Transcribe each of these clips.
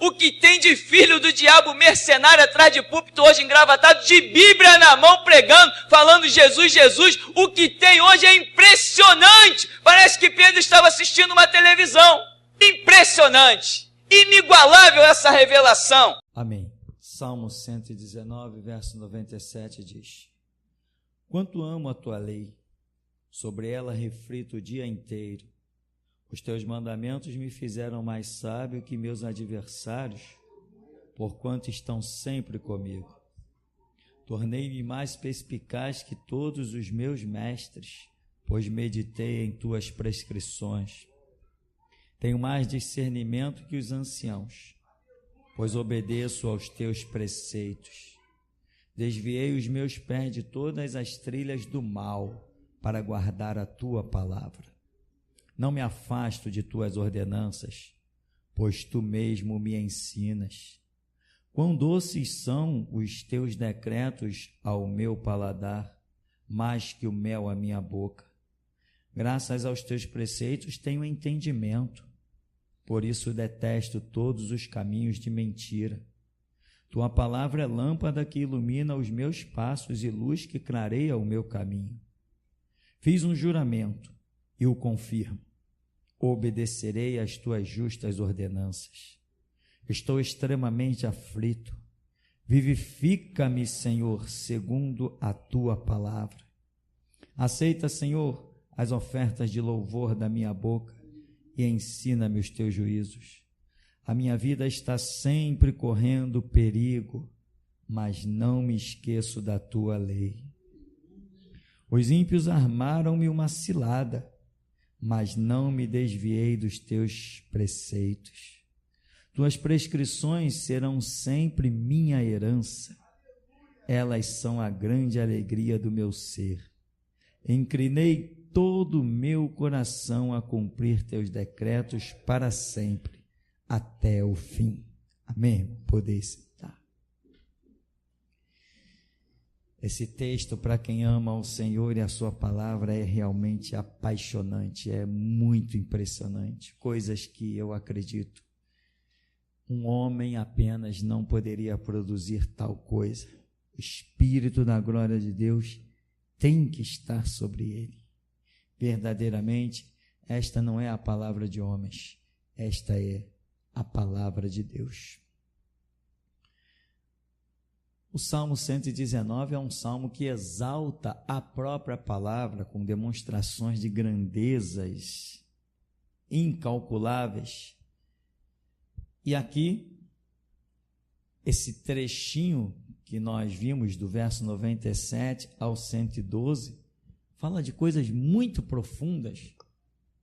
o que tem de filho do diabo mercenário atrás de púlpito hoje engravatado, de Bíblia na mão pregando, falando Jesus, Jesus, o que tem hoje é impressionante. Parece que Pedro estava assistindo uma televisão. Impressionante, inigualável essa revelação. Amém. Salmo 119, verso 97 diz: Quanto amo a tua lei, sobre ela reflito o dia inteiro. Os teus mandamentos me fizeram mais sábio que meus adversários, porquanto estão sempre comigo. Tornei-me mais perspicaz que todos os meus mestres, pois meditei em tuas prescrições. Tenho mais discernimento que os anciãos, pois obedeço aos teus preceitos. Desviei os meus pés de todas as trilhas do mal, para guardar a tua palavra. Não me afasto de tuas ordenanças, pois tu mesmo me ensinas. Quão doces são os teus decretos ao meu paladar, mais que o mel à minha boca. Graças aos teus preceitos tenho entendimento, por isso detesto todos os caminhos de mentira. Tua palavra é lâmpada que ilumina os meus passos e luz que clareia o meu caminho. Fiz um juramento e o confirmo. Obedecerei às tuas justas ordenanças. Estou extremamente aflito. Vivifica-me, Senhor, segundo a tua palavra. Aceita, Senhor, as ofertas de louvor da minha boca e ensina-me os teus juízos. A minha vida está sempre correndo perigo, mas não me esqueço da tua lei. Os ímpios armaram-me uma cilada, mas não me desviei dos teus preceitos. Tuas prescrições serão sempre minha herança. Elas são a grande alegria do meu ser. Inclinei todo o meu coração a cumprir teus decretos para sempre, até o fim. Amém? Poder citar. Esse texto, para quem ama o Senhor e a sua palavra, é realmente apaixonante, é muito impressionante. Coisas que eu acredito, um homem apenas não poderia produzir tal coisa. O Espírito da glória de Deus tem que estar sobre ele. Verdadeiramente, esta não é a palavra de homens, esta é a palavra de Deus. O Salmo 119 é um salmo que exalta a própria palavra com demonstrações de grandezas incalculáveis. E aqui, esse trechinho que nós vimos do verso 97 ao 112, fala de coisas muito profundas,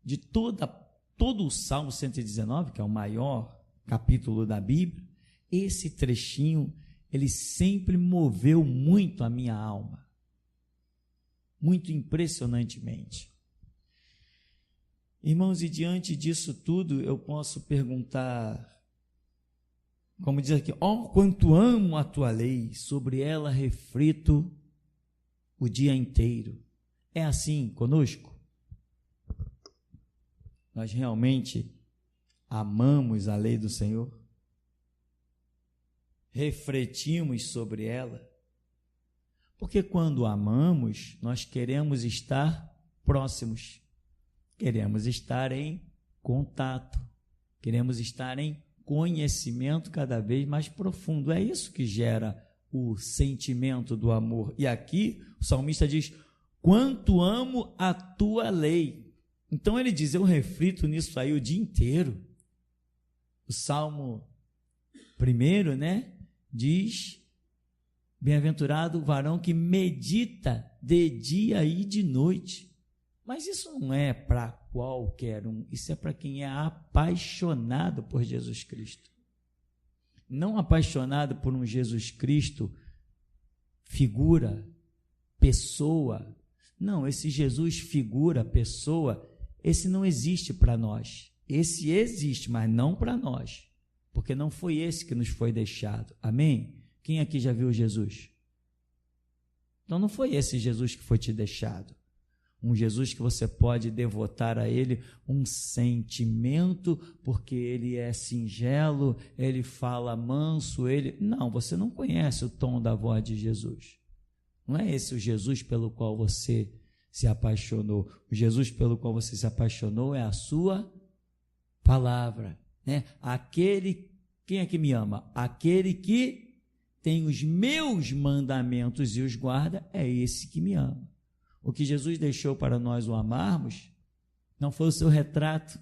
de todo o Salmo 119, que é o maior capítulo da Bíblia. Esse trechinho, ele sempre moveu muito a minha alma, muito impressionantemente. Irmãos, e diante disso tudo, eu posso perguntar, como diz aqui, quanto amo a tua lei, sobre ela reflito o dia inteiro. É assim conosco? Nós realmente amamos a lei do Senhor? Refletimos sobre ela? Porque quando amamos, nós queremos estar próximos, queremos estar em contato, queremos estar em conhecimento cada vez mais profundo. É isso que gera o sentimento do amor. E aqui o salmista diz: quanto amo a tua lei. Então ele diz, eu reflito nisso aí o dia inteiro. O Salmo 1, diz, bem-aventurado o varão que medita de dia e de noite. Mas isso não é para qualquer um, isso é para quem é apaixonado por Jesus Cristo. Não apaixonado por um Jesus Cristo, figura, pessoa. Não, esse Jesus figura, pessoa, esse não existe para nós. Esse existe, mas não para nós, porque não foi esse que nos foi deixado. Amém? Quem aqui já viu Jesus? Então não foi esse Jesus que foi te deixado. Um Jesus que você pode devotar a Ele um sentimento, porque Ele é singelo, Ele fala manso, Não, você não conhece o tom da voz de Jesus. Não é esse o Jesus pelo qual você se apaixonou. O Jesus pelo qual você se apaixonou é a sua palavra, né? Quem é que me ama? Aquele que tem os meus mandamentos e os guarda, é esse que me ama. O que Jesus deixou para nós o amarmos não foi o seu retrato,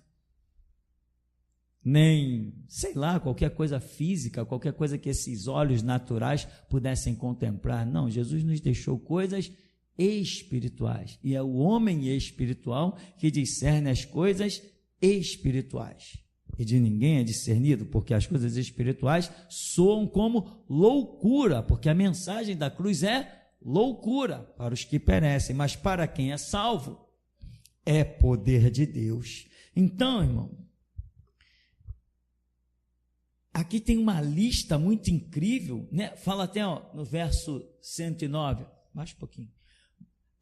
nem, sei lá, qualquer coisa física, qualquer coisa que esses olhos naturais pudessem contemplar. Não, Jesus nos deixou coisas espirituais. E é o homem espiritual que discerne as coisas espirituais. E de ninguém é discernido, porque as coisas espirituais soam como loucura, porque a mensagem da cruz é loucura para os que perecem, mas para quem é salvo, é poder de Deus. Então, irmão, aqui tem uma lista muito incrível, né? Fala até no verso 109, mais um pouquinho.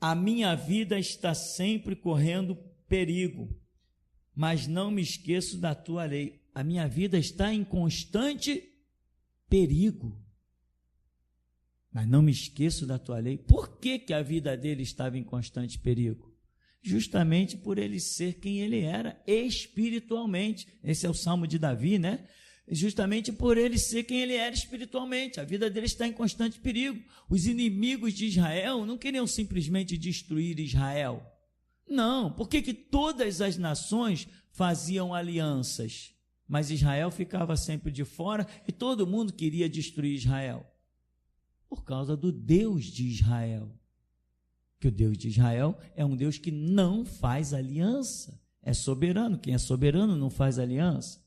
A minha vida está sempre correndo perigo, mas não me esqueço da tua lei. A minha vida está em constante perigo, mas não me esqueço da tua lei. Por que a vida dele estava em constante perigo? Justamente por ele ser quem ele era espiritualmente. Esse é o Salmo de Davi, né? Justamente por ele ser quem ele era espiritualmente. A vida dele está em constante perigo. Os inimigos de Israel não queriam simplesmente destruir Israel. Não, porque que todas as nações faziam alianças, mas Israel ficava sempre de fora e todo mundo queria destruir Israel. Por causa do Deus de Israel. Que o Deus de Israel é um Deus que não faz aliança. É soberano. Quem é soberano não faz aliança.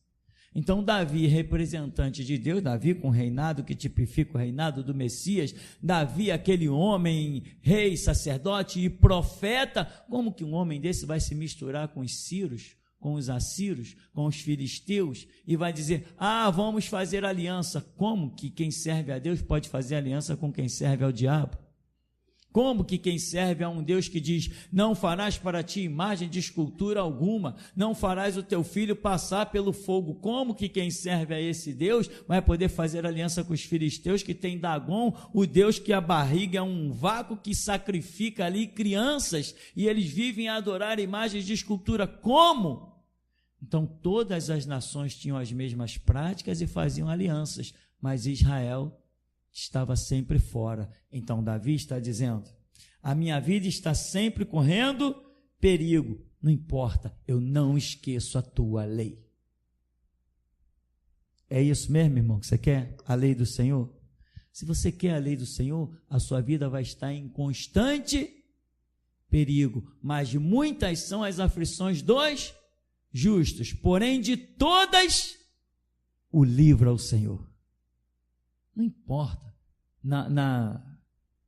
Então Davi, representante de Deus, Davi com o reinado que tipifica o reinado do Messias, Davi, aquele homem, rei, sacerdote e profeta, como que um homem desse vai se misturar com os sírios, com os assírios, com os filisteus, e vai dizer, vamos fazer aliança? Como que quem serve a Deus pode fazer aliança com quem serve ao diabo? Como que quem serve a um Deus que diz, não farás para ti imagem de escultura alguma, não farás o teu filho passar pelo fogo? Como que quem serve a esse Deus vai poder fazer aliança com os filisteus, que tem Dagon, o Deus que a barriga é um vácuo que sacrifica ali crianças, e eles vivem a adorar imagens de escultura? Como? Então todas as nações tinham as mesmas práticas e faziam alianças, mas Israel estava sempre fora. Então Davi está dizendo, a minha vida está sempre correndo perigo, não importa, eu não esqueço a tua lei. É isso mesmo, irmão, que você quer? A lei do Senhor? Se você quer a lei do Senhor, a sua vida vai estar em constante perigo, mas muitas são as aflições dos justos, porém de todas o livra o Senhor. Não importa.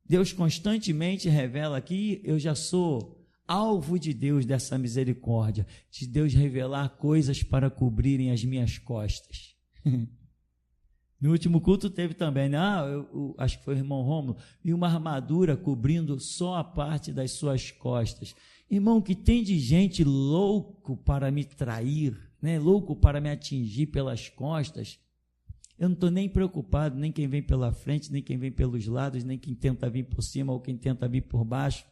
Deus constantemente revela aqui, eu já sou alvo de Deus dessa misericórdia, de Deus revelar coisas para cobrirem as minhas costas. No último culto teve também, né? Eu acho que foi o irmão Rômulo, e uma armadura cobrindo só a parte das suas costas. Irmão, que tem de gente louco para me trair, né? Louco para me atingir pelas costas. Eu não estou nem preocupado, nem quem vem pela frente, nem quem vem pelos lados, nem quem tenta vir por cima ou quem tenta vir por baixo.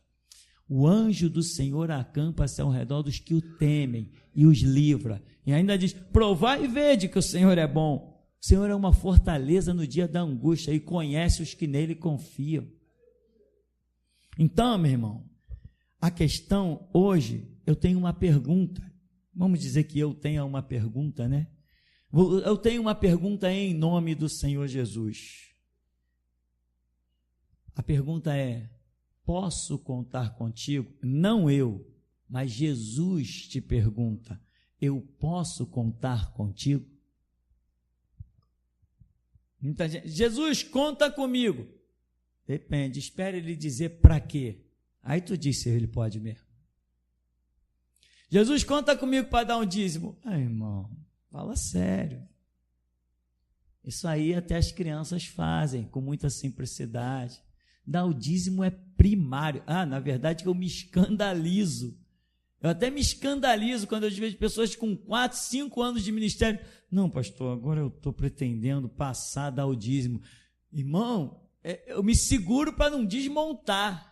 O anjo do Senhor acampa-se ao redor dos que o temem e os livra. E ainda diz, provai e vede que o Senhor é bom. O Senhor é uma fortaleza no dia da angústia e conhece os que nele confiam. Então, meu irmão, a questão hoje, eu tenho uma pergunta. Vamos dizer que eu tenha uma pergunta, né? Eu tenho uma pergunta em nome do Senhor Jesus. A pergunta é, posso contar contigo? Não eu, mas Jesus te pergunta, eu posso contar contigo? Muita gente, Jesus, conta comigo. Depende, espere ele dizer para quê. Aí tu diz se ele pode mesmo. Jesus, conta comigo para dar um dízimo. Irmão, fala sério. Isso aí até as crianças fazem com muita simplicidade. dar o dízimo é primário. Na verdade eu me escandalizo. Eu até me escandalizo quando eu vejo pessoas com 4, 5 anos de ministério. Não, pastor, agora eu estou pretendendo passar a dar o dízimo. Irmão, eu me seguro para não desmontar.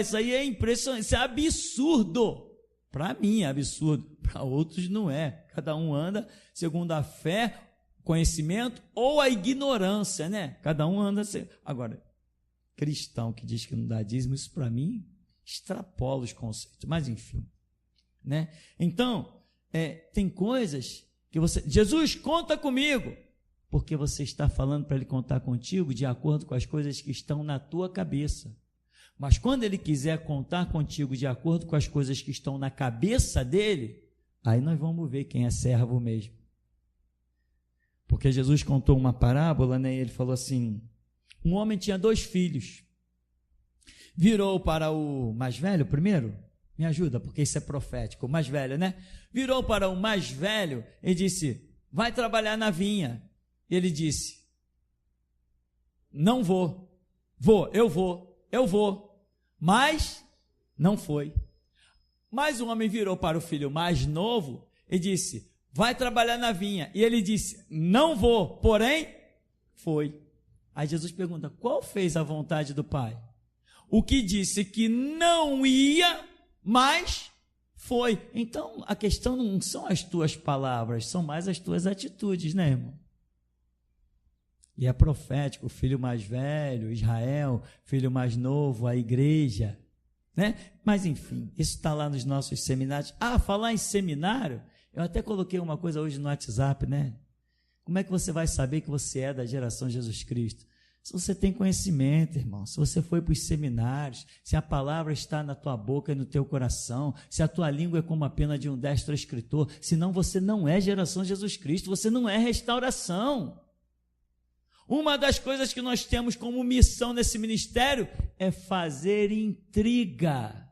Isso aí é impressionante, isso é absurdo. Para mim é absurdo, para outros não é. Cada um anda segundo a fé, conhecimento ou a ignorância, né? Cada um anda... Agora, cristão que diz que não dá dízimo, isso para mim extrapola os conceitos, mas enfim, né? Então, tem coisas que Jesus, conta comigo, porque você está falando para ele contar contigo de acordo com as coisas que estão na tua cabeça. Mas quando ele quiser contar contigo de acordo com as coisas que estão na cabeça dele, aí nós vamos ver quem é servo mesmo. Porque Jesus contou uma parábola, né? Ele falou assim, um homem tinha 2 filhos, virou para o mais velho primeiro, me ajuda, porque isso é profético, o mais velho, né? Virou para o mais velho e disse, vai trabalhar na vinha. Ele disse, não vou, eu vou, mas não foi. Mas o homem virou para o filho mais novo e disse, vai trabalhar na vinha. E ele disse, não vou, porém, foi. Aí Jesus pergunta, qual fez a vontade do Pai? O que disse que não ia, mas foi. Então, a questão não são as tuas palavras, são mais as tuas atitudes, né, irmão? E é profético, o filho mais velho, Israel, filho mais novo, a igreja, né? Mas enfim, isso está lá nos nossos seminários. Falar em seminário, eu até coloquei uma coisa hoje no WhatsApp, né? Como é que você vai saber que você é da geração Jesus Cristo? Se você tem conhecimento, irmão, se você foi para os seminários, se a palavra está na tua boca e no teu coração, se a tua língua é como a pena de um destro escritor, senão você não é geração Jesus Cristo, você não é restauração. Uma das coisas que nós temos como missão nesse ministério é fazer intriga.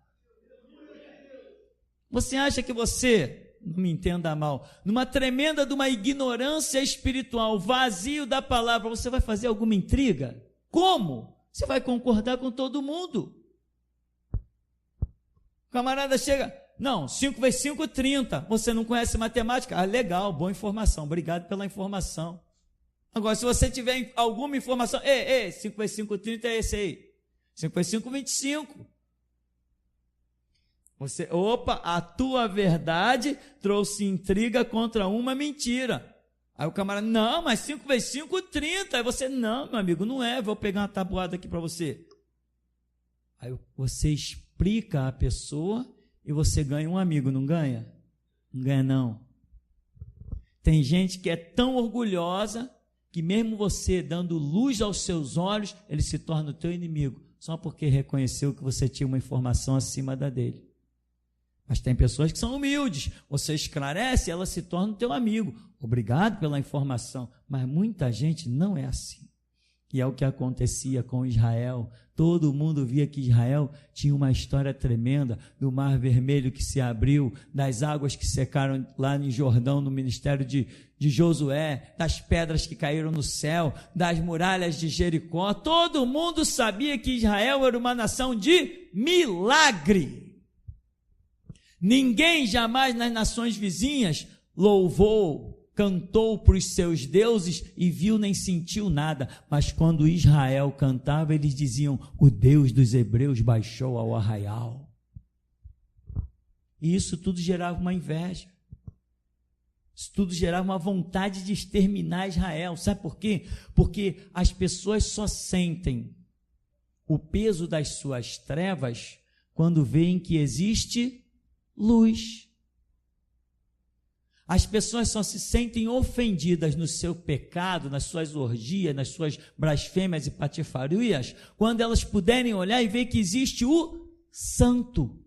Você acha que você, não me entenda mal, numa tremenda de uma ignorância espiritual, vazio da palavra, você vai fazer alguma intriga? Como? Você vai concordar com todo mundo. O camarada chega, não, 5 vezes 5, 30. Você não conhece matemática? Legal, boa informação, obrigado pela informação. Agora, se você tiver alguma informação, 5 vezes 5, 30 é esse aí. 5 vezes 5, 25. A tua verdade trouxe intriga contra uma mentira. Aí o camarada, não, mas 5 vezes 5, 30. Aí você, não, meu amigo, não é, vou pegar uma tabuada aqui para você. Aí você explica a pessoa e você ganha um amigo, não ganha? Não ganha, não. Tem gente que é tão orgulhosa que mesmo você dando luz aos seus olhos, ele se torna o teu inimigo, só porque reconheceu que você tinha uma informação acima da dele. Mas tem pessoas que são humildes, você esclarece, ela se torna o teu amigo. Obrigado pela informação, mas muita gente não é assim. E é o que acontecia com Israel. Todo mundo via que Israel tinha uma história tremenda, do Mar Vermelho que se abriu, das águas que secaram lá em Jordão, no ministério de Josué, das pedras que caíram no céu, das muralhas de Jericó. Todo mundo sabia que Israel era uma nação de milagre. Ninguém jamais nas nações vizinhas louvou, cantou para os seus deuses e viu nem sentiu nada, mas quando Israel cantava, eles diziam, o Deus dos hebreus baixou ao arraial. E isso tudo gerava uma inveja, isso tudo gerava uma vontade de exterminar Israel. Sabe por quê? Porque as pessoas só sentem o peso das suas trevas quando veem que existe luz. As pessoas só se sentem ofendidas no seu pecado, nas suas orgias, nas suas blasfêmias e patifarias, quando elas puderem olhar e ver que existe o santo.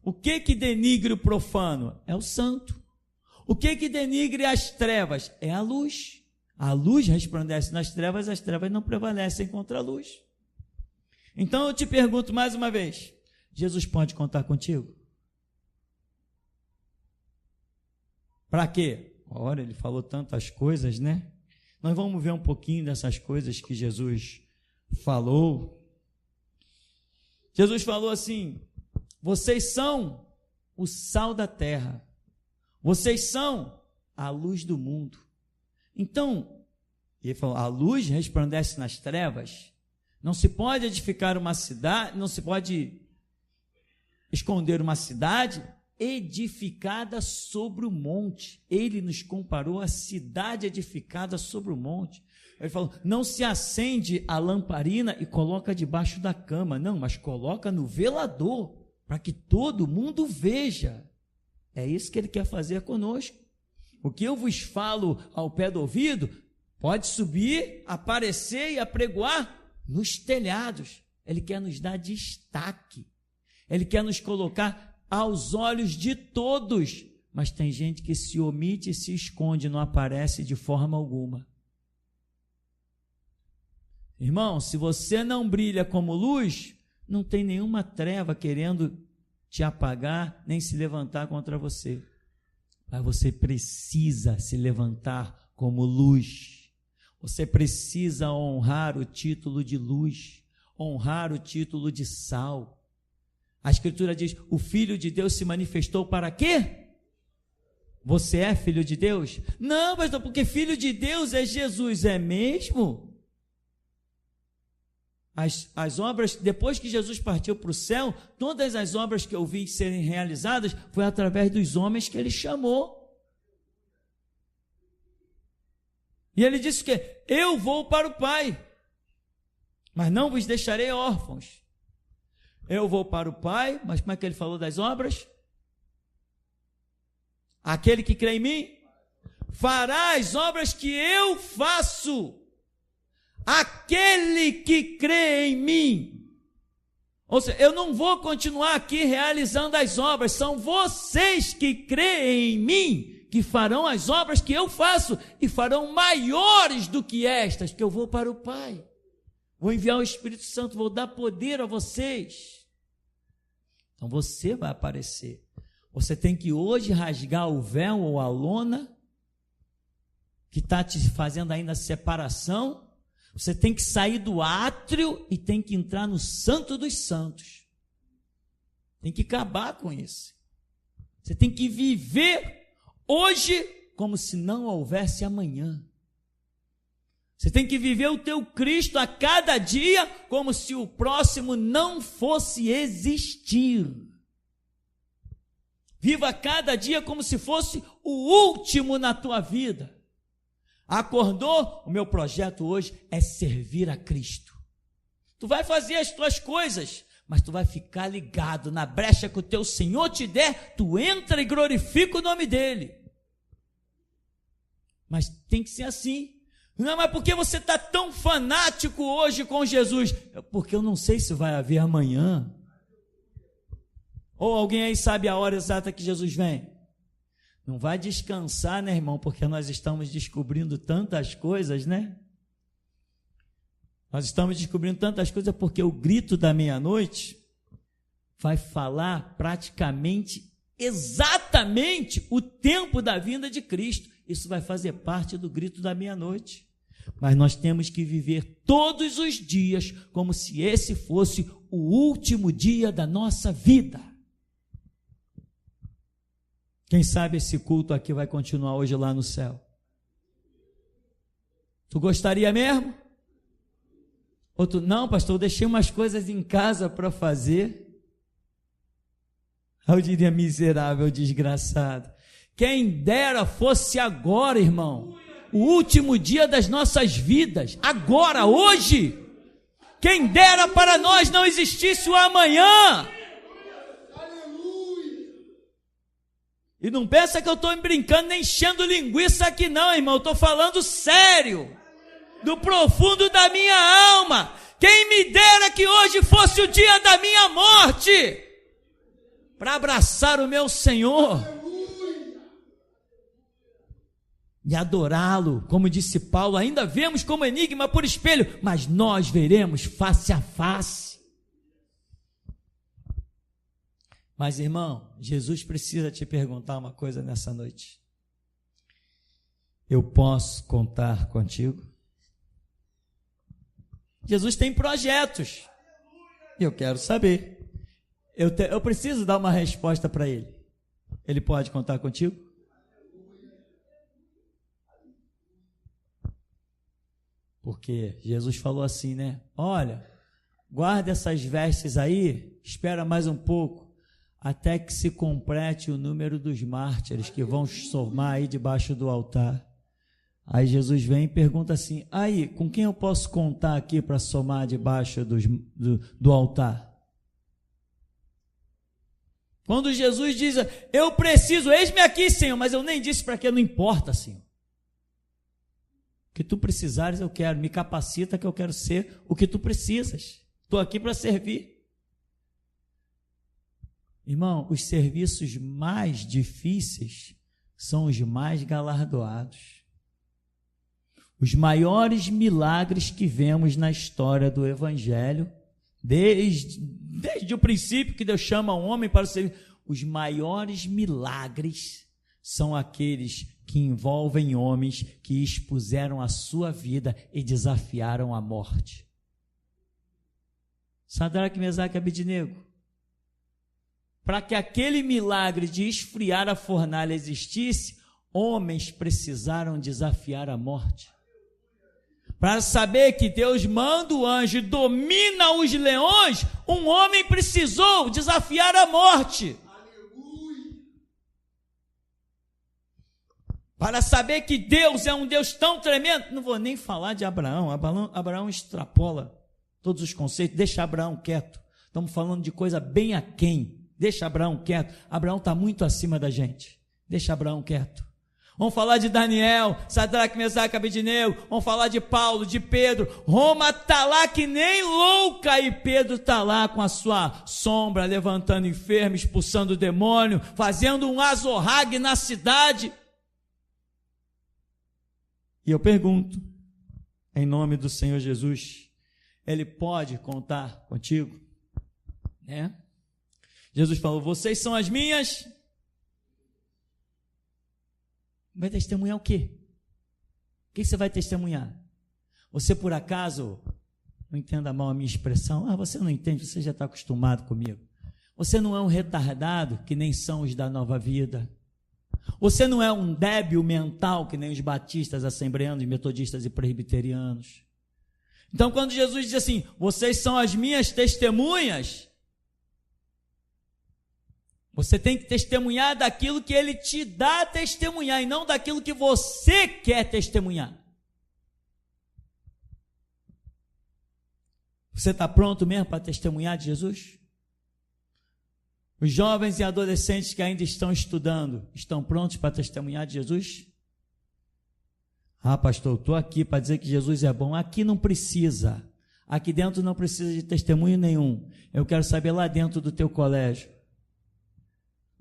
O que denigre o profano? É o santo. O que denigre as trevas? É a luz. A luz resplandece nas trevas, as trevas não prevalecem contra a luz. Então eu te pergunto mais uma vez, Jesus pode contar contigo? Para quê? Ora, ele falou tantas coisas, né? Nós vamos ver um pouquinho dessas coisas que Jesus falou. Jesus falou assim: vocês são o sal da terra, vocês são a luz do mundo. Então, ele falou, a luz resplandece nas trevas. Não se pode edificar uma cidade, não se pode esconder uma cidade edificada sobre o monte. Ele nos comparou à cidade edificada sobre o monte. Ele falou, não se acende a lamparina e coloca debaixo da cama, não, mas coloca no velador, para que todo mundo veja. É isso que ele quer fazer conosco. O que eu vos falo ao pé do ouvido, pode subir, aparecer e apregoar nos telhados. Ele quer nos dar destaque. Ele quer nos colocar aos olhos de todos. Mas tem gente que se omite e se esconde, não aparece de forma alguma. Irmão, se você não brilha como luz, não tem nenhuma treva querendo te apagar, nem se levantar contra você. Mas você precisa se levantar como luz. Você precisa honrar o título de luz, honrar o título de sal. A Escritura diz, o Filho de Deus se manifestou para quê? Você é filho de Deus? Não, pastor, porque filho de Deus é Jesus, é mesmo? As obras, depois que Jesus partiu para o céu, todas as obras que eu vi serem realizadas, foi através dos homens que ele chamou. E ele disse que eu vou para o Pai, mas não vos deixarei órfãos. Eu vou para o Pai, mas como é que ele falou das obras? Aquele que crê em mim, fará as obras que eu faço. Aquele que crê em mim. Ou seja, eu não vou continuar aqui realizando as obras, são vocês que creem em mim que farão as obras que eu faço e farão maiores do que estas, que eu vou para o Pai. Vou enviar o Espírito Santo, vou dar poder a vocês. Então você vai aparecer. Você tem que hoje rasgar o véu ou a lona que está te fazendo ainda separação. Você tem que sair do átrio e tem que entrar no Santo dos Santos. Tem que acabar com isso. Você tem que viver hoje como se não houvesse amanhã. Você tem que viver o teu Cristo a cada dia como se o próximo não fosse existir. Viva cada dia como se fosse o último na tua vida. Acordou? O meu projeto hoje é servir a Cristo. Tu vai fazer as tuas coisas, mas tu vai ficar ligado na brecha que o teu Senhor te der, tu entra e glorifica o nome dEle. Mas tem que ser assim. Não, mas por que você está tão fanático hoje com Jesus? Porque eu não sei se vai haver amanhã. Ou alguém aí sabe a hora exata que Jesus vem? Não vai descansar, né, irmão? Porque nós estamos descobrindo tantas coisas, né? Nós estamos descobrindo tantas coisas porque o grito da meia-noite vai falar praticamente, exatamente o tempo da vinda de Cristo. Isso vai fazer parte do grito da meia-noite. Mas nós temos que viver todos os dias como se esse fosse o último dia da nossa vida. Quem sabe esse culto aqui vai continuar hoje lá no céu. Tu gostaria mesmo? Ou tu, não, pastor, eu deixei umas coisas em casa para fazer. Eu diria miserável, desgraçado. Quem dera fosse agora, irmão, o último dia das nossas vidas, agora, hoje. Quem dera para nós não existisse o amanhã. E não pensa que eu estou brincando nem enchendo linguiça aqui não, irmão. Eu estou falando sério. Do profundo da minha alma. Quem me dera que hoje fosse o dia da minha morte. Para abraçar o meu Senhor. E adorá-lo. Como disse Paulo, ainda vemos como enigma por espelho. Mas nós veremos face a face. Mas, irmão, Jesus precisa te perguntar uma coisa nessa noite. eu posso contar contigo? Jesus tem projetos. Eu quero saber. Eu preciso dar uma resposta para ele. Ele pode contar contigo? Porque Jesus falou assim, né? Olha, guarda essas vestes aí, espera mais um pouco, até que se complete o número dos mártires que vão somar aí debaixo do altar. Aí Jesus vem e pergunta assim, aí, com quem eu posso contar aqui para somar debaixo do altar? Quando Jesus diz, eu preciso, eis-me aqui, Senhor, mas eu nem disse para que, não importa, Senhor. O que tu precisares eu quero, me capacita que eu quero ser o que tu precisas. Estou aqui para servir. Irmão, os serviços mais difíceis são os mais galardoados. Os maiores milagres que vemos na história do Evangelho, desde o princípio que Deus chama o homem para o serviço, os maiores milagres são aqueles que envolvem homens que expuseram a sua vida e desafiaram a morte. Sadraque, Mesaque e Abednego. Para que aquele milagre de esfriar a fornalha existisse, homens precisaram desafiar a morte. Para saber que Deus manda o anjo e domina os leões, um homem precisou desafiar a morte. Para saber que Deus é um Deus tão tremendo, não vou nem falar de Abraão. Abraão extrapola todos os conceitos, deixa Abraão quieto. Estamos falando de coisa bem aquém, deixa Abraão quieto. Abraão está muito acima da gente, deixa Abraão quieto. Vamos falar de Daniel, Sadraque, Mesaque, Abednego, vamos falar de Paulo, de Pedro. Roma está lá que nem louca e Pedro está lá com a sua sombra, levantando enfermo, expulsando o demônio, fazendo um azorrague na cidade. E eu pergunto, em nome do Senhor Jesus, ele pode contar contigo? Né? Jesus falou, vocês são as minhas. Vai testemunhar o quê? O que você vai testemunhar? Você por acaso, não entenda mal a minha expressão, você não entende, você já está acostumado comigo. Você não é um retardado que nem são os da Nova Vida. Você não é um débil mental que nem os batistas, assembleanos, metodistas e presbiterianos. Então quando Jesus diz assim, vocês são as minhas testemunhas, você tem que testemunhar daquilo que ele te dá a testemunhar e não daquilo que você quer testemunhar. Você está pronto mesmo para testemunhar de Jesus? Os jovens e adolescentes que ainda estão estudando, estão prontos para testemunhar de Jesus? Pastor, estou aqui para dizer que Jesus é bom. Aqui não precisa. Aqui dentro não precisa de testemunho nenhum. Eu quero saber lá dentro do teu colégio.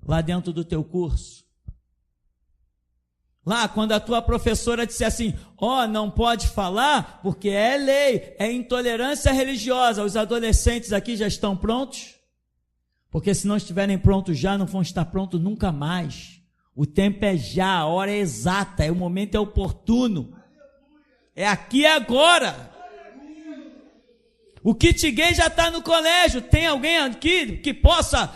Lá dentro do teu curso. Lá, quando a tua professora disser assim, não pode falar, porque é lei, é intolerância religiosa. Os adolescentes aqui já estão prontos? Porque se não estiverem prontos já, não vão estar prontos nunca mais. O tempo é já, a hora é exata, o momento é oportuno. É aqui e agora. O kit gay já está no colégio. Tem alguém aqui que possa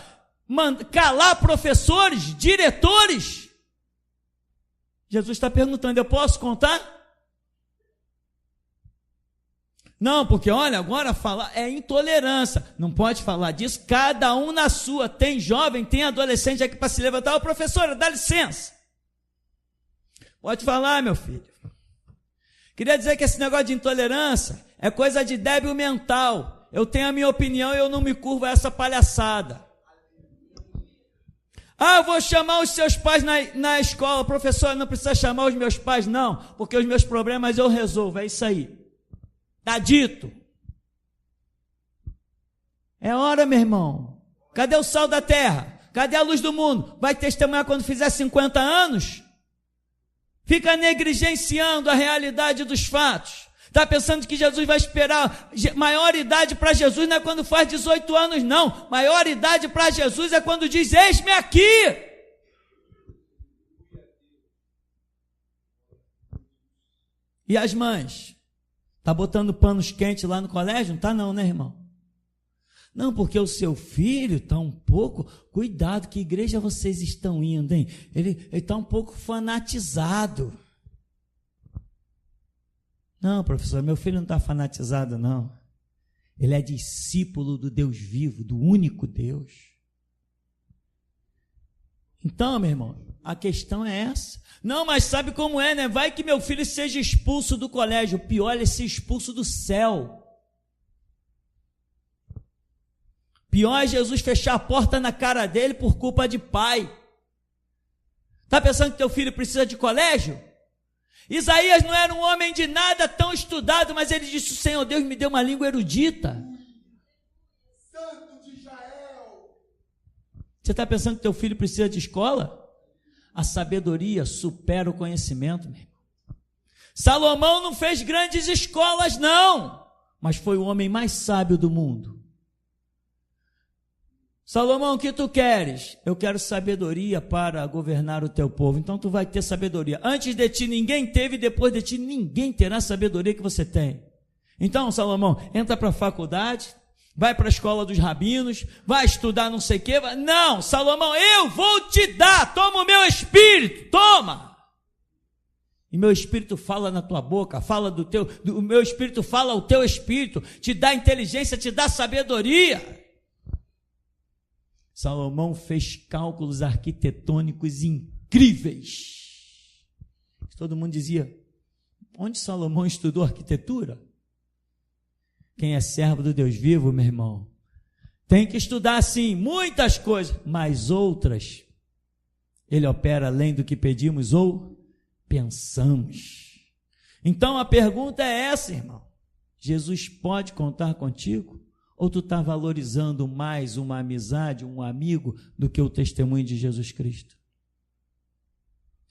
calar professores, diretores? Jesus está perguntando, eu posso contar? Não, porque olha, agora falar é intolerância, não pode falar disso, cada um na sua, tem jovem, tem adolescente aqui para se levantar, professora, dá licença, pode falar, meu filho. Queria dizer que esse negócio de intolerância é coisa de débil mental, eu tenho a minha opinião e eu não me curvo a essa palhaçada. Eu vou chamar os seus pais na escola, professora, não precisa chamar os meus pais não, porque os meus problemas eu resolvo, é isso aí. Está dito. É hora, meu irmão. Cadê o sal da terra? Cadê a luz do mundo? Vai testemunhar quando fizer 50 anos? Fica negligenciando a realidade dos fatos. Está pensando que Jesus vai esperar? Maior idade para Jesus não é quando faz 18 anos, não. Maior idade para Jesus é quando diz, eis-me aqui. E as mães? Está botando panos quentes lá no colégio? Não está não, né, irmão? Não, porque o seu filho está um pouco... Cuidado, que igreja vocês estão indo, hein? Ele está um pouco fanatizado. Não, professor, meu filho não está fanatizado, não. Ele é discípulo do Deus vivo, do único Deus. Então, meu irmão, a questão é essa. Não, mas sabe como é, né? Vai que meu filho seja expulso do colégio. O pior é ser expulso do céu. Pior é Jesus fechar a porta na cara dele por culpa de pai. Está pensando que teu filho precisa de colégio? Isaías não era um homem de nada tão estudado, mas ele disse: o Senhor Deus me deu uma língua erudita. Santo de Israel. Você está pensando que teu filho precisa de escola? A sabedoria supera o conhecimento, meu irmão. Salomão não fez grandes escolas, não, mas foi o homem mais sábio do mundo. Salomão, o que tu queres? Eu quero sabedoria para governar o teu povo. Então tu vai ter sabedoria. Antes de ti ninguém teve, depois de ti ninguém terá a sabedoria que você tem. Então, Salomão, entra para a faculdade, vai para a escola dos rabinos, vai estudar não sei o quê. Não, Salomão, eu vou te dar, toma o meu espírito, toma. E meu espírito fala na tua boca, o meu espírito fala ao teu espírito, te dá inteligência, te dá sabedoria. Salomão fez cálculos arquitetônicos incríveis. Todo mundo dizia: onde Salomão estudou arquitetura? Quem é servo do Deus vivo, meu irmão, tem que estudar sim, muitas coisas, mas outras ele opera além do que pedimos ou pensamos. Então a pergunta é essa, irmão: Jesus pode contar contigo? Ou tu está valorizando mais uma amizade, um amigo, do que o testemunho de Jesus Cristo?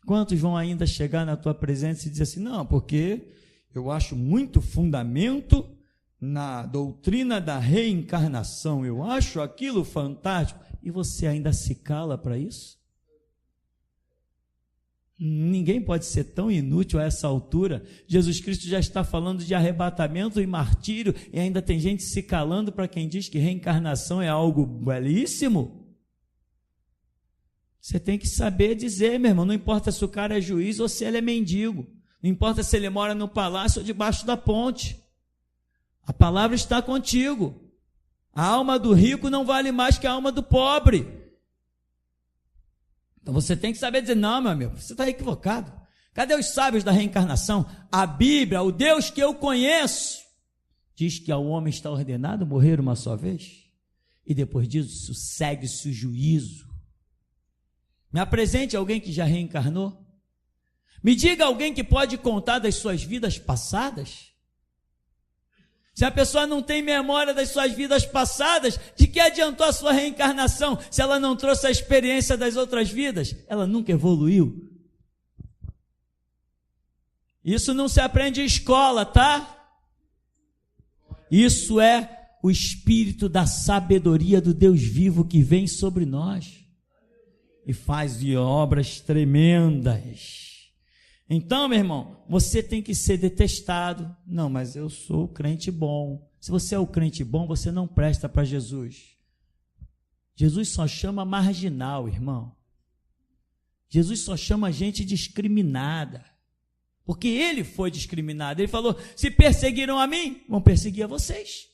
Quantos vão ainda chegar na tua presença e dizer assim: não, porque eu acho muito fundamento na doutrina da reencarnação, eu acho aquilo fantástico, e você ainda se cala para isso? Ninguém pode ser tão inútil a essa altura. Jesus Cristo já está falando de arrebatamento e martírio, e ainda tem gente se calando para quem diz que reencarnação é algo belíssimo. Você tem que saber dizer, meu irmão, não importa se o cara é juiz ou se ele é mendigo, não importa se ele mora no palácio ou debaixo da ponte, a palavra está contigo. A alma do rico não vale mais que a alma do pobre. Então você tem que saber dizer: não, meu amigo, você está equivocado. Cadê os sábios da reencarnação? A Bíblia, o Deus que eu conheço, diz que ao homem está ordenado morrer uma só vez, e depois disso segue-se o juízo. Me apresente alguém que já reencarnou. Me diga alguém que pode contar das suas vidas passadas. Se a pessoa não tem memória das suas vidas passadas, de que adiantou a sua reencarnação? Se ela não trouxe a experiência das outras vidas, ela nunca evoluiu. Isso não se aprende em escola, tá? Isso é o espírito da sabedoria do Deus vivo que vem sobre nós e faz obras tremendas. Então, meu irmão, você tem que ser detestado. Não, mas eu sou o crente bom. Se você é o crente bom, você não presta para Jesus. Jesus só chama marginal, irmão. Jesus só chama gente discriminada. Porque ele foi discriminado. Ele falou: se perseguiram a mim, vão perseguir a vocês.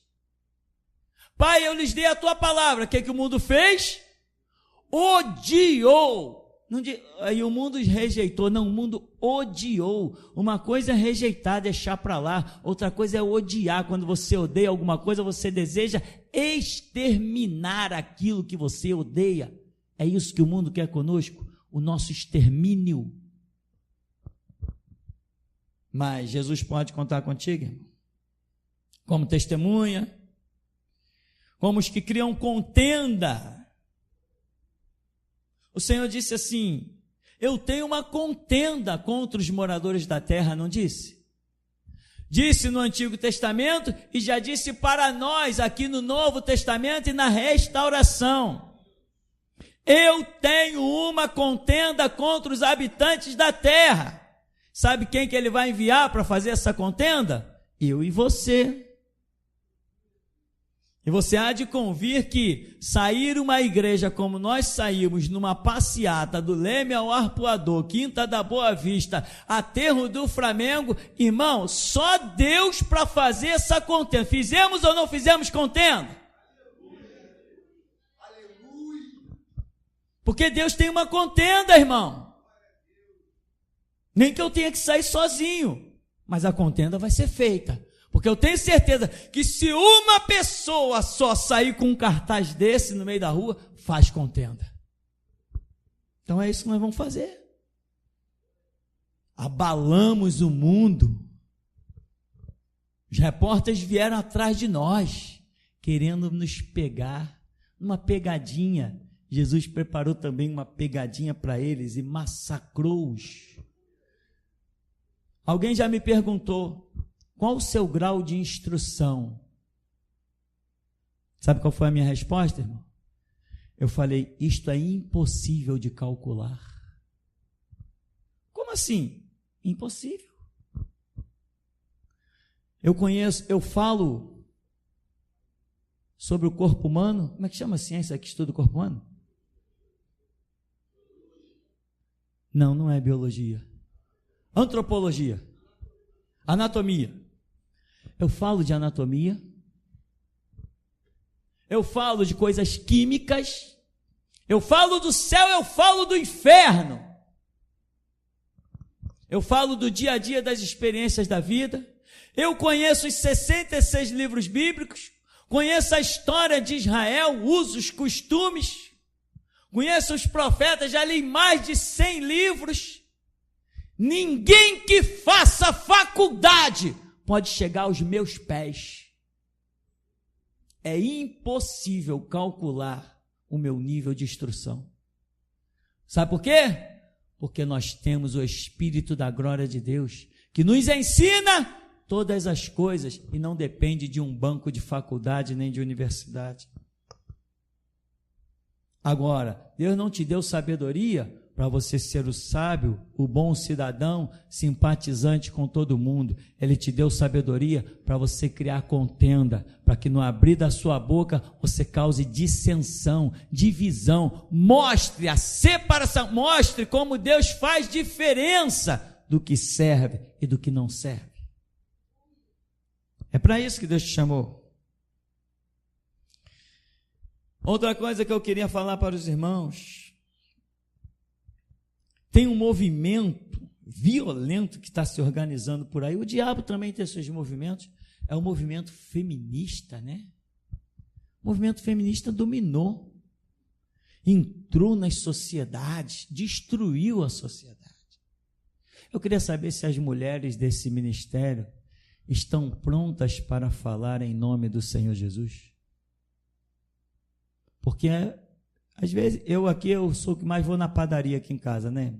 Pai, eu lhes dei a tua palavra. O que o mundo fez? Odiou. Aí o mundo rejeitou. Não, o mundo odiou. Uma coisa é rejeitar, deixar para lá. Outra coisa é odiar. Quando você odeia alguma coisa, você deseja exterminar aquilo que você odeia. É isso que o mundo quer conosco, o nosso extermínio. Mas Jesus pode contar contigo, irmão, como testemunha, como os que criam contenda. O Senhor disse assim: eu tenho uma contenda contra os moradores da terra, não disse? Disse no Antigo Testamento e já disse para nós aqui no Novo Testamento e na restauração. Eu tenho uma contenda contra os habitantes da terra. Sabe quem que ele vai enviar para fazer essa contenda? Eu e você. E você há de convir que sair uma igreja como nós saímos numa passeata do Leme ao Arpoador, Quinta da Boa Vista, Aterro do Flamengo, irmão, só Deus para fazer essa contenda. Fizemos ou não fizemos contenda? Porque Deus tem uma contenda, irmão. Nem que eu tenha que sair sozinho, mas a contenda vai ser feita. Porque eu tenho certeza que se uma pessoa só sair com um cartaz desse no meio da rua, faz contenda. Então é isso que nós vamos fazer. Abalamos o mundo. Os repórteres vieram atrás de nós, querendo nos pegar, numa pegadinha. Jesus preparou também uma pegadinha para eles e massacrou-os. Alguém já me perguntou, qual o seu grau de instrução? Sabe qual foi a minha resposta, irmão? Eu falei, isto é impossível de calcular. Como assim? Impossível. Eu falo sobre o corpo humano. Como é que chama a ciência que estuda o corpo humano? Não, não é biologia. Antropologia. Anatomia. Eu falo de anatomia, eu falo de coisas químicas, eu falo do céu, eu falo do inferno, eu falo do dia a dia das experiências da vida, eu conheço os 66 livros bíblicos, conheço a história de Israel, usos, costumes, conheço os profetas, já li mais de 100 livros. Ninguém que faça faculdade pode chegar aos meus pés. É impossível calcular o meu nível de instrução. Sabe por quê? Porque nós temos o Espírito da glória de Deus, que nos ensina todas as coisas e não depende de um banco de faculdade nem de universidade. Agora, Deus não te deu sabedoria para você ser o sábio, o bom cidadão, simpatizante com todo mundo. Ele te deu sabedoria para você criar contenda, para que no abrir da sua boca você cause dissensão, divisão, mostre a separação, mostre como Deus faz diferença do que serve e do que não serve. É para isso que Deus te chamou. Outra coisa que eu queria falar para os irmãos, tem um movimento violento que está se organizando por aí. O diabo também tem seus movimentos. É o movimento feminista, né? O movimento feminista dominou, entrou nas sociedades, destruiu a sociedade. Eu queria saber se as mulheres desse ministério estão prontas para falar em nome do Senhor Jesus. Porque às vezes, eu sou o que mais vou na padaria aqui em casa, né?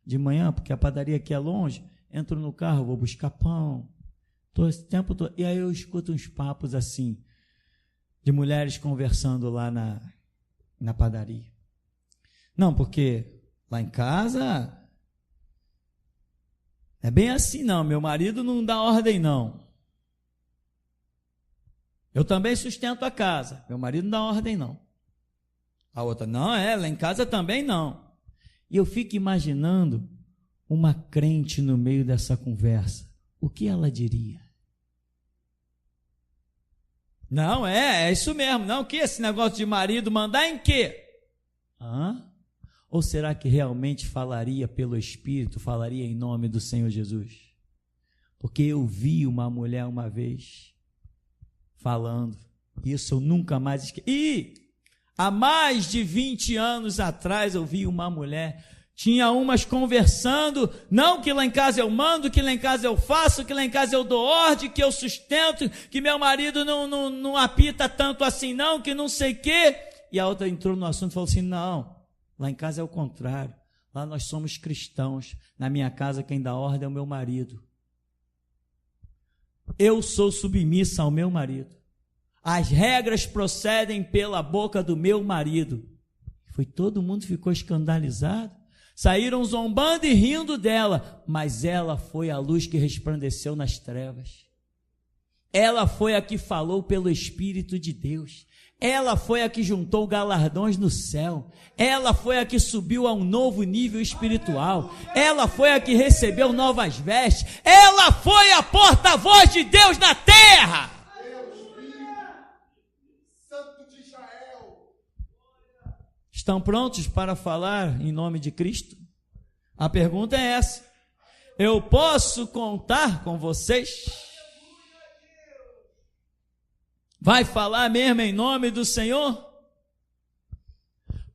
De manhã, porque a padaria aqui é longe, entro no carro, vou buscar pão, esse tempo todo, e aí eu escuto uns papos assim, de mulheres conversando lá na padaria. Não, porque lá em casa, é bem assim não, meu marido não dá ordem não. Eu também sustento a casa, meu marido não dá ordem não. A outra, não, lá em casa também não. E eu fico imaginando uma crente no meio dessa conversa. O que ela diria? Não, é isso mesmo. Não, que esse negócio de marido mandar em quê? Ou será que realmente falaria pelo Espírito, falaria em nome do Senhor Jesus? Porque eu vi uma mulher uma vez falando, isso eu nunca mais esqueci. Há mais de 20 anos atrás eu vi uma mulher, tinha umas conversando, não que lá em casa eu mando, que lá em casa eu faço, que lá em casa eu dou ordem, que eu sustento, que meu marido não apita tanto assim não, que não sei o quê. E a outra entrou no assunto e falou assim, não, lá em casa é o contrário, lá nós somos cristãos, na minha casa quem dá ordem é o meu marido. Eu sou submissa ao meu marido. As regras procedem pela boca do meu marido. Todo mundo ficou escandalizado. Saíram zombando e rindo dela, mas ela foi a luz que resplandeceu nas trevas. Ela foi a que falou pelo Espírito de Deus. Ela foi a que juntou galardões no céu. Ela foi a que subiu a um novo nível espiritual. Ela foi a que recebeu novas vestes. Ela foi a porta-voz de Deus na terra. Santo de Israel. Estão prontos para falar em nome de Cristo? A pergunta é essa. Eu posso contar com vocês? Vai falar mesmo em nome do Senhor?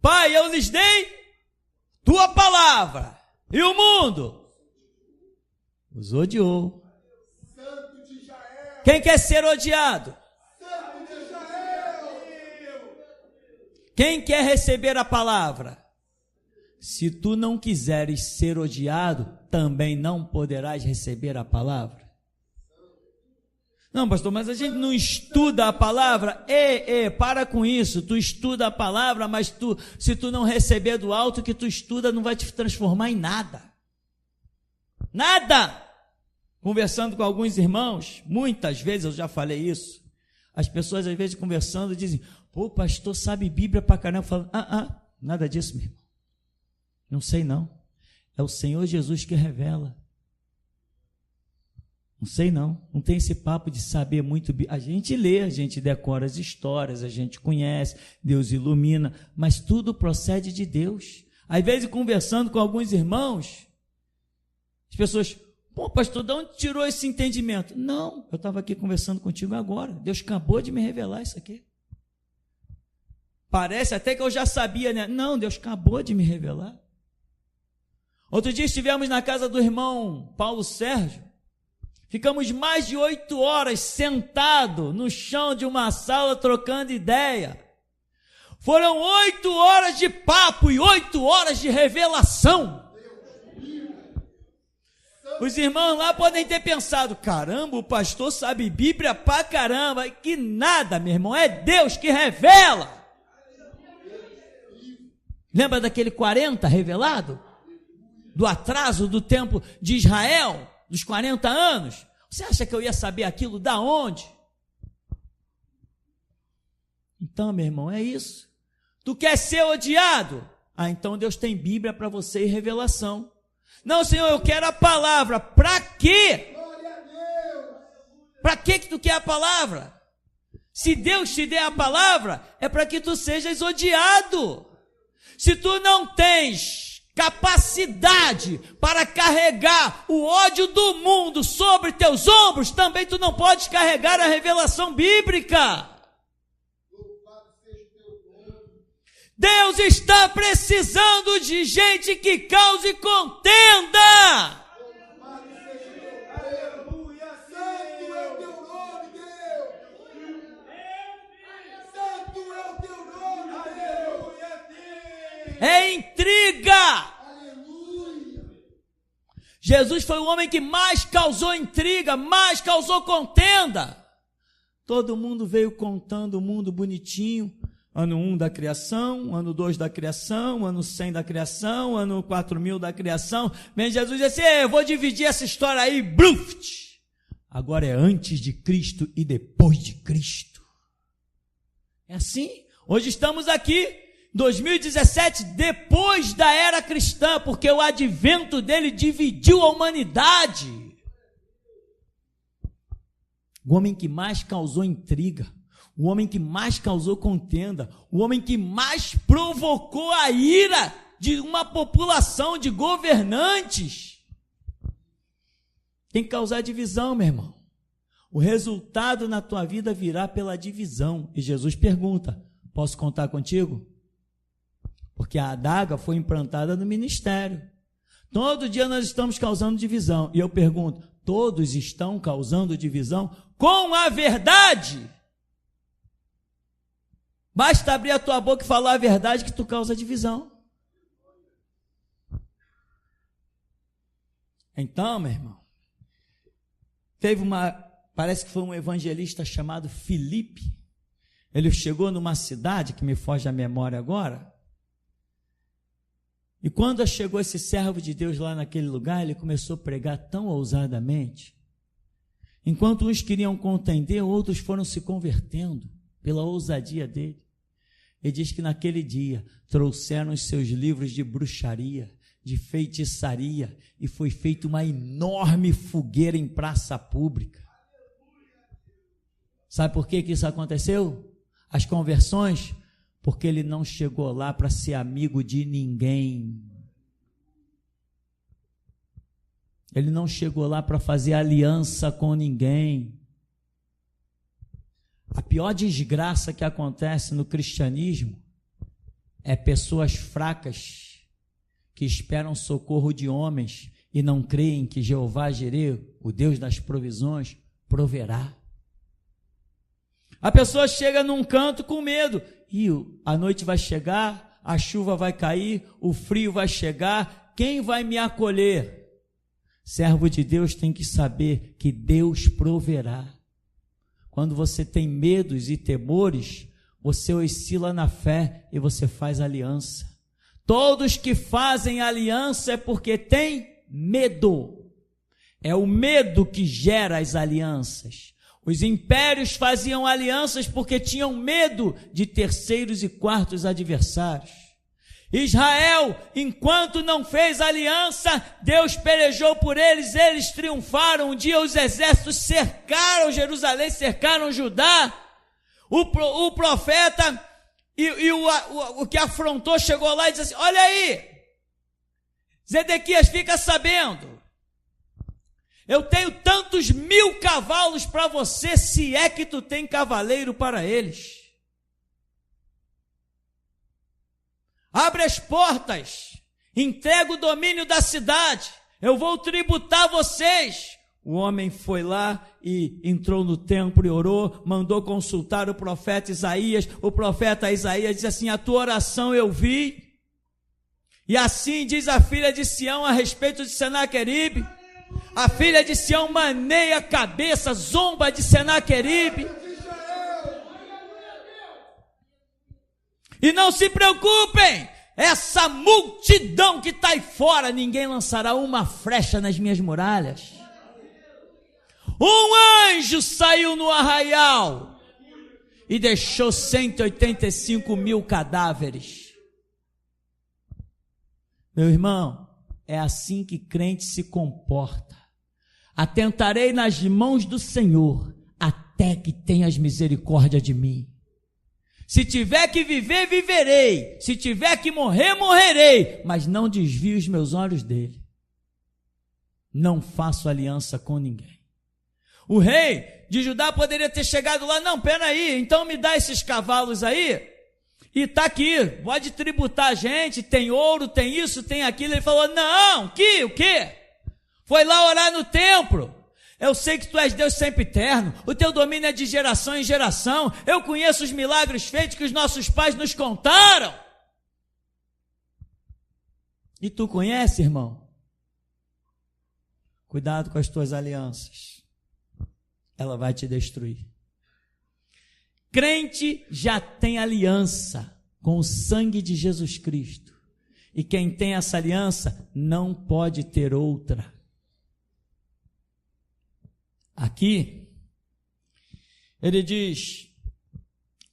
Pai, eu lhes dei tua palavra, e o mundo os odiou. Quem quer ser odiado? Quem quer receber a palavra? Se tu não quiseres ser odiado, também não poderás receber a palavra. Não, pastor, mas a gente não estuda a palavra? Para com isso. Tu estuda a palavra, mas se tu não receber do alto que tu estuda, não vai te transformar em nada. Nada! Conversando com alguns irmãos, muitas vezes eu já falei isso, as pessoas às vezes conversando dizem, pô, pastor sabe Bíblia pra caramba. Eu falo, nada disso, meu irmão. Não sei não. É o Senhor Jesus que revela. Não sei não tem esse papo de saber muito. A gente lê, a gente decora as histórias, a gente conhece, Deus ilumina, mas tudo procede de Deus. Às vezes, conversando com alguns irmãos, as pessoas, pô, pastor, de onde tirou esse entendimento? Não, eu estava aqui conversando contigo agora, Deus acabou de me revelar isso aqui. Parece até que eu já sabia, né? Não, Deus acabou de me revelar. Outro dia estivemos na casa do irmão Paulo Sérgio. Ficamos mais de 8 horas sentados no chão de uma sala trocando ideia. Foram 8 horas de papo e 8 horas de revelação. Os irmãos lá podem ter pensado, caramba, o pastor sabe Bíblia pra caramba. Que nada, meu irmão, é Deus que revela. Lembra daquele 40 revelado? Do atraso do tempo de Israel? Dos 40 anos, você acha que eu ia saber aquilo da onde? Então, meu irmão, é isso. Tu quer ser odiado? Então Deus tem Bíblia para você e revelação. Não, Senhor, eu quero a palavra. Para quê? Para que tu quer a palavra? Se Deus te der a palavra, é para que tu sejas odiado. Se tu não tens capacidade para carregar o ódio do mundo sobre teus ombros, também tu não podes carregar a revelação bíblica. Deus está precisando de gente que cause contenda. É intriga. Aleluia. Jesus foi o homem que mais causou intriga, mais causou contenda. Todo mundo veio contando o mundo bonitinho. Ano 1 da criação, ano 2 da criação, ano 100 da criação, ano 4000 da criação. Vem Jesus e diz assim, eu vou dividir essa história aí, bruft. Agora é antes de Cristo e depois de Cristo. É assim. Hoje estamos aqui, 2017, depois da era cristã, porque o advento dele dividiu a humanidade. O homem que mais causou intriga, o homem que mais causou contenda, o homem que mais provocou a ira de uma população de governantes, tem que causar divisão, meu irmão. O resultado na tua vida virá pela divisão. E Jesus pergunta, posso contar contigo? Porque a adaga foi implantada no ministério. Todo dia nós estamos causando divisão. E eu pergunto, todos estão causando divisão com a verdade? Basta abrir a tua boca e falar a verdade que tu causa divisão. Então, meu irmão, parece que foi um evangelista chamado Filipe. Ele chegou numa cidade, que me foge a memória agora, E quando chegou esse servo de Deus lá naquele lugar, ele começou a pregar tão ousadamente. Enquanto uns queriam contender, outros foram se convertendo pela ousadia dele. Ele diz que naquele dia trouxeram os seus livros de bruxaria, de feitiçaria, e foi feita uma enorme fogueira em praça pública. Sabe por que isso aconteceu? As conversões? Porque ele não chegou lá para ser amigo de ninguém. Ele não chegou lá para fazer aliança com ninguém. A pior desgraça que acontece no cristianismo é pessoas fracas que esperam socorro de homens e não creem que Jeová Jireh, o Deus das provisões, proverá. A pessoa chega num canto com medo, e a noite vai chegar, a chuva vai cair, o frio vai chegar, quem vai me acolher? Servo de Deus tem que saber que Deus proverá. Quando você tem medos e temores, você oscila na fé e você faz aliança. Todos que fazem aliança é porque têm medo. É o medo que gera as alianças. Os impérios faziam alianças porque tinham medo de terceiros e quartos adversários. Israel, enquanto não fez aliança, Deus pelejou por eles, eles triunfaram. Um dia os exércitos cercaram Jerusalém, cercaram Judá. O profeta o que afrontou chegou lá e disse assim: olha aí, Zedequias, fica sabendo, eu tenho tantos 1000 cavalos para você, se é que tu tem cavaleiro para eles. Abre as portas, entrega o domínio da cidade, eu vou tributar vocês. O homem foi lá e entrou no templo e orou, mandou consultar o profeta Isaías. O profeta Isaías disse assim: a tua oração eu vi, e assim diz a filha de Sião a respeito de Senaqueribe. A filha de Sião maneia a cabeça, zomba de Senaqueribe. E não se preocupem, essa multidão que está aí fora, ninguém lançará uma flecha nas minhas muralhas. Um anjo saiu no arraial e deixou 185.000 cadáveres. Meu irmão, é assim que crente se comporta. Atentarei nas mãos do Senhor até que tenhas misericórdia de mim. Se tiver que viver, viverei. Se tiver que morrer, morrerei. Mas não desvio os meus olhos dele. Não faço aliança com ninguém. O rei de Judá poderia ter chegado lá: não, peraí, então me dá esses cavalos aí, e tá aqui, pode tributar a gente, tem ouro, tem isso, tem aquilo. Ele falou: não, o quê? Foi lá orar no templo. Eu sei que tu és Deus sempre eterno, o teu domínio é de geração em geração, eu conheço os milagres feitos que os nossos pais nos contaram. E tu conhece, irmão? Cuidado com as tuas alianças, ela vai te destruir. Crente já tem aliança com o sangue de Jesus Cristo, e quem tem essa aliança não pode ter outra. Aqui, ele diz: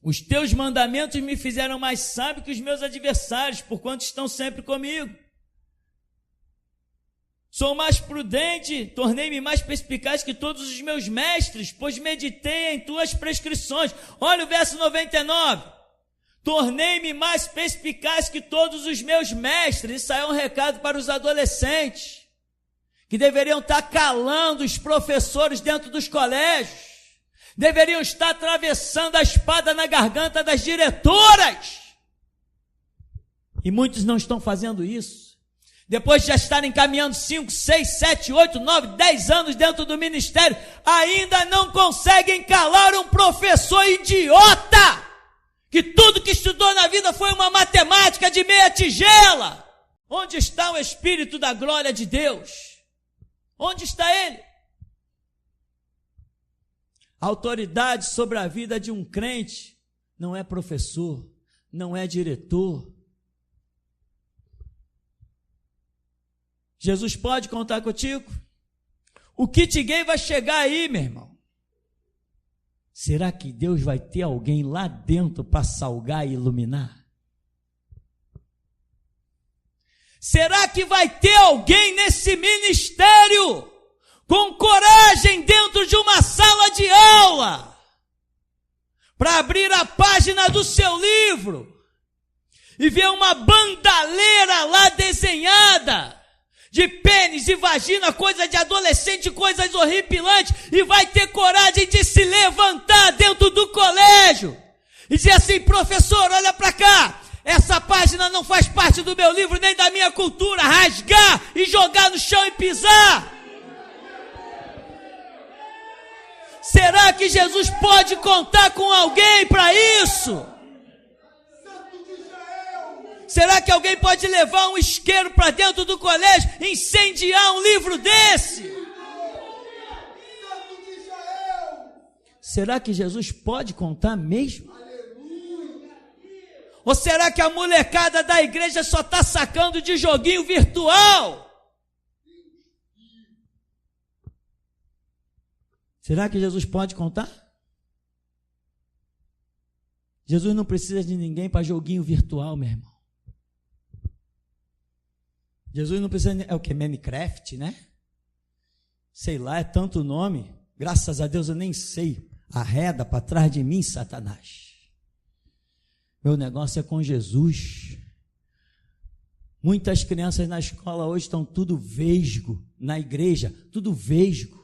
os teus mandamentos me fizeram mais sábio que os meus adversários, porquanto estão sempre comigo. Sou mais prudente, tornei-me mais perspicaz que todos os meus mestres, pois meditei em tuas prescrições. Olha o verso 99. Tornei-me mais perspicaz que todos os meus mestres. Isso aí é um recado para os adolescentes, que deveriam estar calando os professores dentro dos colégios, deveriam estar atravessando a espada na garganta das diretoras. E muitos não estão fazendo isso. Depois de já estarem caminhando 5, 6, 7, 8, 9, 10 anos dentro do ministério, ainda não conseguem calar um professor idiota, que tudo que estudou na vida foi uma matemática de meia tigela. Onde está o Espírito da glória de Deus? Onde está ele? A autoridade sobre a vida de um crente não é professor, não é diretor. Jesus pode contar contigo? O kit gay vai chegar aí, meu irmão. Será que Deus vai ter alguém lá dentro para salgar e iluminar? Será que vai ter alguém nesse ministério com coragem dentro de uma sala de aula para abrir a página do seu livro e ver uma bandaleira lá desenhada de pênis e vagina, coisa de adolescente, coisas horripilantes, e vai ter coragem de se levantar dentro do colégio e dizer assim: professor, olha para cá, essa página não faz parte do meu livro nem da minha cultura, rasgar e jogar no chão e pisar? Será que Jesus pode contar com alguém para isso? Será que alguém pode levar um isqueiro para dentro do colégio e incendiar um livro desse? Será que Jesus pode contar mesmo? Ou será que a molecada da igreja só está sacando de joguinho virtual? Será que Jesus pode contar? Jesus não precisa de ninguém para joguinho virtual, meu irmão. Jesus não precisa, é o que? Minecraft, né? Sei lá, é tanto nome. Graças a Deus eu nem sei. Arreda para trás de mim, Satanás. Meu negócio é com Jesus. Muitas crianças na escola hoje estão tudo vesgo. Na igreja, tudo vesgo.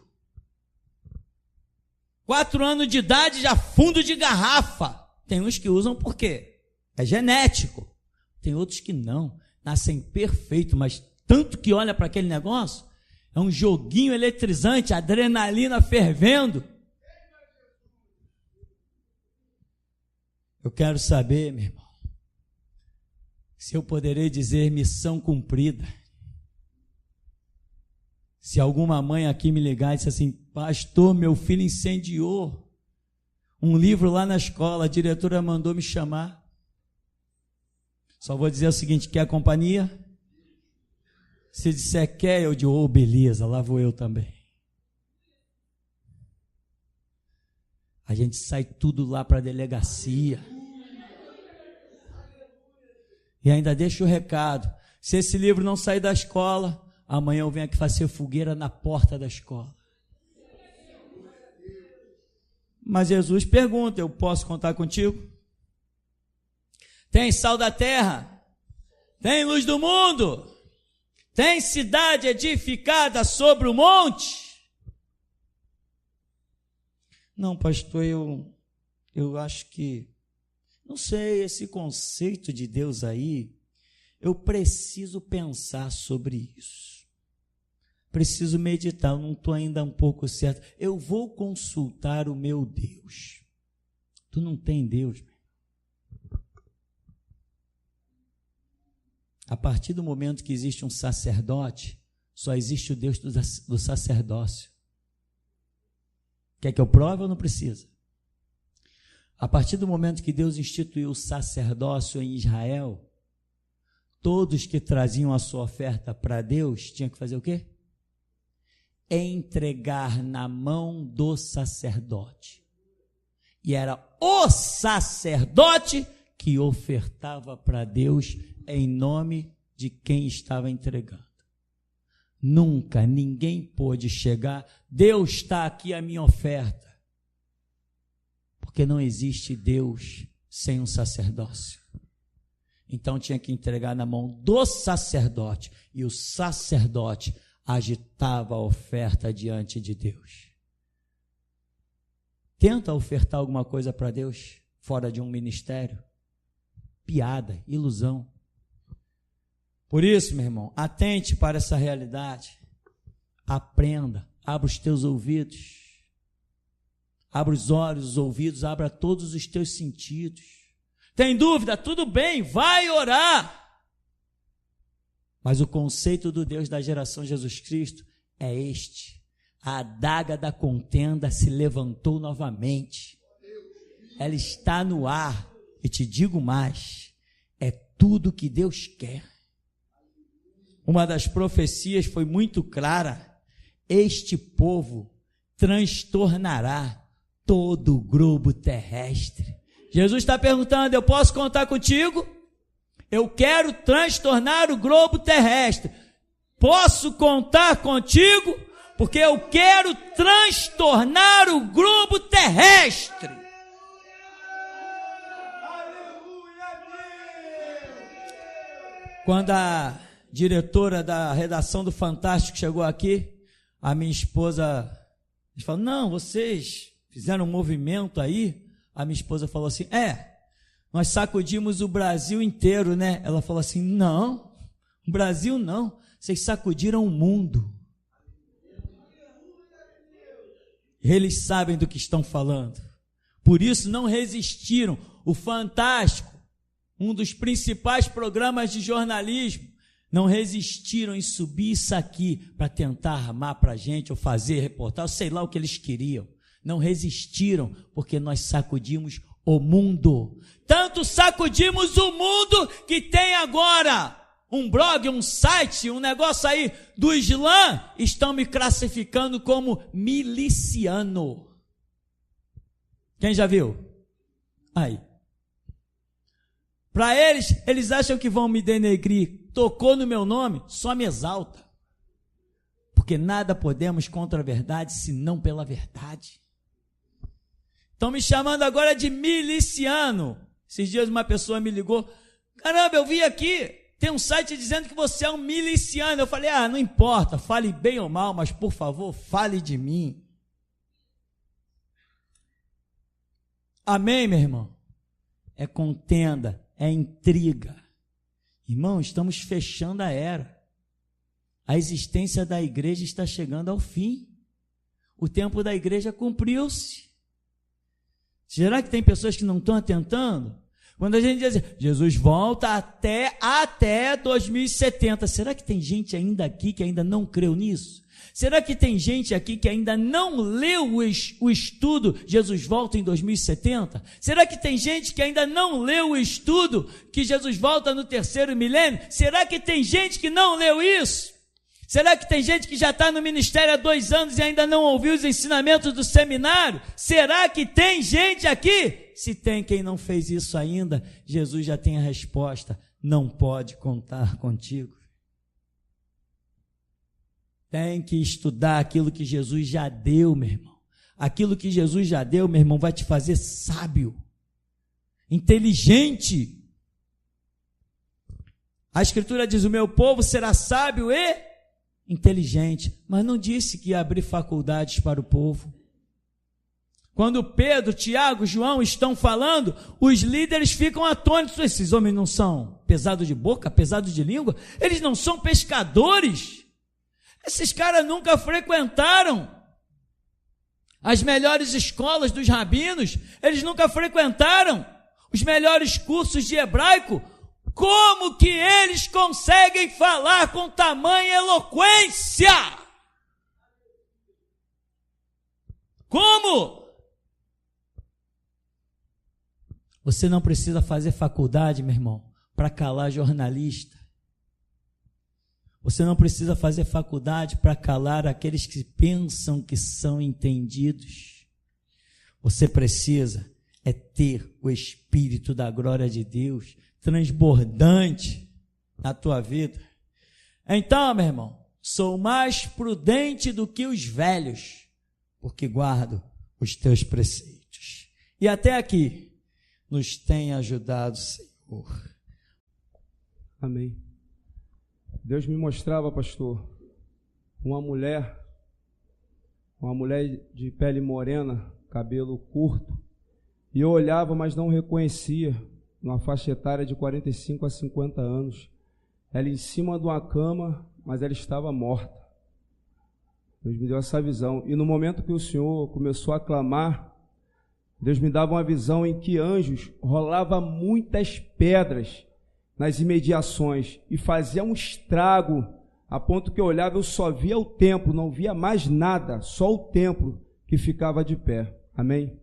4 anos de idade já fundo de garrafa. Tem uns que usam por quê? É genético. Tem outros que não. Nascem perfeito, mas tanto que olha para aquele negócio, é um joguinho eletrizante, adrenalina fervendo. Eu quero saber, meu irmão, se eu poderei dizer missão cumprida. Se alguma mãe aqui me ligar e disser assim: pastor, meu filho incendiou um livro lá na escola, a diretora mandou me chamar. Só vou dizer o seguinte: quer a companhia? Se disser quer, eu digo: oh, beleza, lá vou eu também. A gente sai tudo lá para a delegacia. E ainda deixa o recado: se esse livro não sair da escola, amanhã eu venho aqui fazer fogueira na porta da escola. Mas Jesus pergunta: eu posso contar contigo? Tem sal da terra? Tem luz do mundo? Tem cidade edificada sobre o monte? Não, pastor, eu acho que, não sei, esse conceito de Deus aí, eu preciso pensar sobre isso. Preciso meditar, eu não estou ainda um pouco certo. Eu vou consultar o meu Deus. Tu não tem Deus, meu. A partir do momento que existe um sacerdote, só existe o Deus do sacerdócio. Quer que eu prove ou não precisa? A partir do momento que Deus instituiu o sacerdócio em Israel, todos que traziam a sua oferta para Deus tinham que fazer o quê? Entregar na mão do sacerdote. E era o sacerdote que ofertava para Deus em nome de quem estava entregando. Nunca ninguém pôde chegar: Deus, está aqui a minha oferta. Porque não existe Deus sem um sacerdócio. Então tinha que entregar na mão do sacerdote, e o sacerdote agitava a oferta diante de Deus. Tenta ofertar alguma coisa para Deus fora de um ministério? Piada, ilusão. Por isso, meu irmão, atente para essa realidade. Aprenda, abra os teus ouvidos. Abra os olhos, os ouvidos, abra todos os teus sentidos. Tem dúvida? Tudo bem, vai orar. Mas o conceito do Deus da geração Jesus Cristo é este: a adaga da contenda se levantou novamente. Ela está no ar. E te digo mais: é tudo que Deus quer. uma das profecias foi muito clara: este povo transtornará todo o globo terrestre. Jesus está perguntando: eu posso contar contigo? Eu quero transtornar o globo terrestre. Posso contar contigo? Porque eu quero transtornar o globo terrestre. Quando a diretora da redação do Fantástico chegou aqui, a minha esposa falou: não, vocês fizeram um movimento aí. A minha esposa falou assim: nós sacudimos o Brasil inteiro, né? Ela falou assim: não, o Brasil não, vocês sacudiram o mundo. Eles sabem do que estão falando, por isso não resistiram. O Fantástico, um dos principais programas de jornalismo, não resistiram em subir isso aqui para tentar armar para a gente ou fazer reportagem, sei lá o que eles queriam. Não resistiram, porque nós sacudimos o mundo. Tanto sacudimos o mundo que tem agora um blog, um site, um negócio aí do Islã, estão me classificando como miliciano. Quem já viu? Aí. Para eles acham que vão me denegrir. Tocou no meu nome, só me exalta. Porque nada podemos contra a verdade, senão pela verdade. Estão me chamando agora de miliciano. Esses dias uma pessoa me ligou: caramba, eu vi aqui, tem um site dizendo que você é um miliciano. Eu falei: não importa, fale bem ou mal, mas por favor, fale de mim. Amém, meu irmão? É contenda, é intriga. Irmão, estamos fechando a era. A existência da igreja está chegando ao fim. O tempo da igreja cumpriu-se. Será que tem pessoas que não estão atentando? Quando a gente diz assim, Jesus volta até 2070, será que tem gente ainda aqui que ainda não creu nisso? Será que tem gente aqui que ainda não leu o estudo Jesus volta em 2070? Será que tem gente que ainda não leu o estudo que Jesus volta no 3º milênio? Será que tem gente que não leu isso? Será que tem gente que já está no ministério há 2 anos e ainda não ouviu os ensinamentos do seminário? Será que tem gente aqui? Se tem quem não fez isso ainda, Jesus já tem a resposta: não pode contar contigo. Tem que estudar aquilo que Jesus já deu, meu irmão. Aquilo que Jesus já deu, meu irmão, vai te fazer sábio, inteligente. A Escritura diz: o meu povo será sábio e inteligente, mas não disse que ia abrir faculdades para o povo. Quando Pedro, Tiago, João estão falando, os líderes ficam atônitos. Esses homens não são pesados de boca, pesados de língua? Eles não são pescadores? Esses caras nunca frequentaram as melhores escolas dos rabinos? Eles nunca frequentaram os melhores cursos de hebraico? Como que eles conseguem falar com tamanha eloquência? Como? Você não precisa fazer faculdade, meu irmão, para calar jornalista. Você não precisa fazer faculdade para calar aqueles que pensam que são entendidos. Você precisa ter o Espírito da glória de Deus transbordante na tua vida. Então, meu irmão, sou mais prudente do que os velhos, porque guardo os teus preceitos. E até aqui nos tem ajudado, Senhor. Amém. Deus me mostrava, pastor, uma mulher de pele morena, cabelo curto, e eu olhava, mas não reconhecia, numa faixa etária de 45 a 50 anos, ela em cima de uma cama, mas ela estava morta. Deus me deu essa visão, e no momento que o Senhor começou a clamar, Deus me dava uma visão em que anjos rolavam muitas pedras nas imediações e fazia um estrago, a ponto que eu olhava, eu só via o templo, não via mais nada, só o templo que ficava de pé. Amém?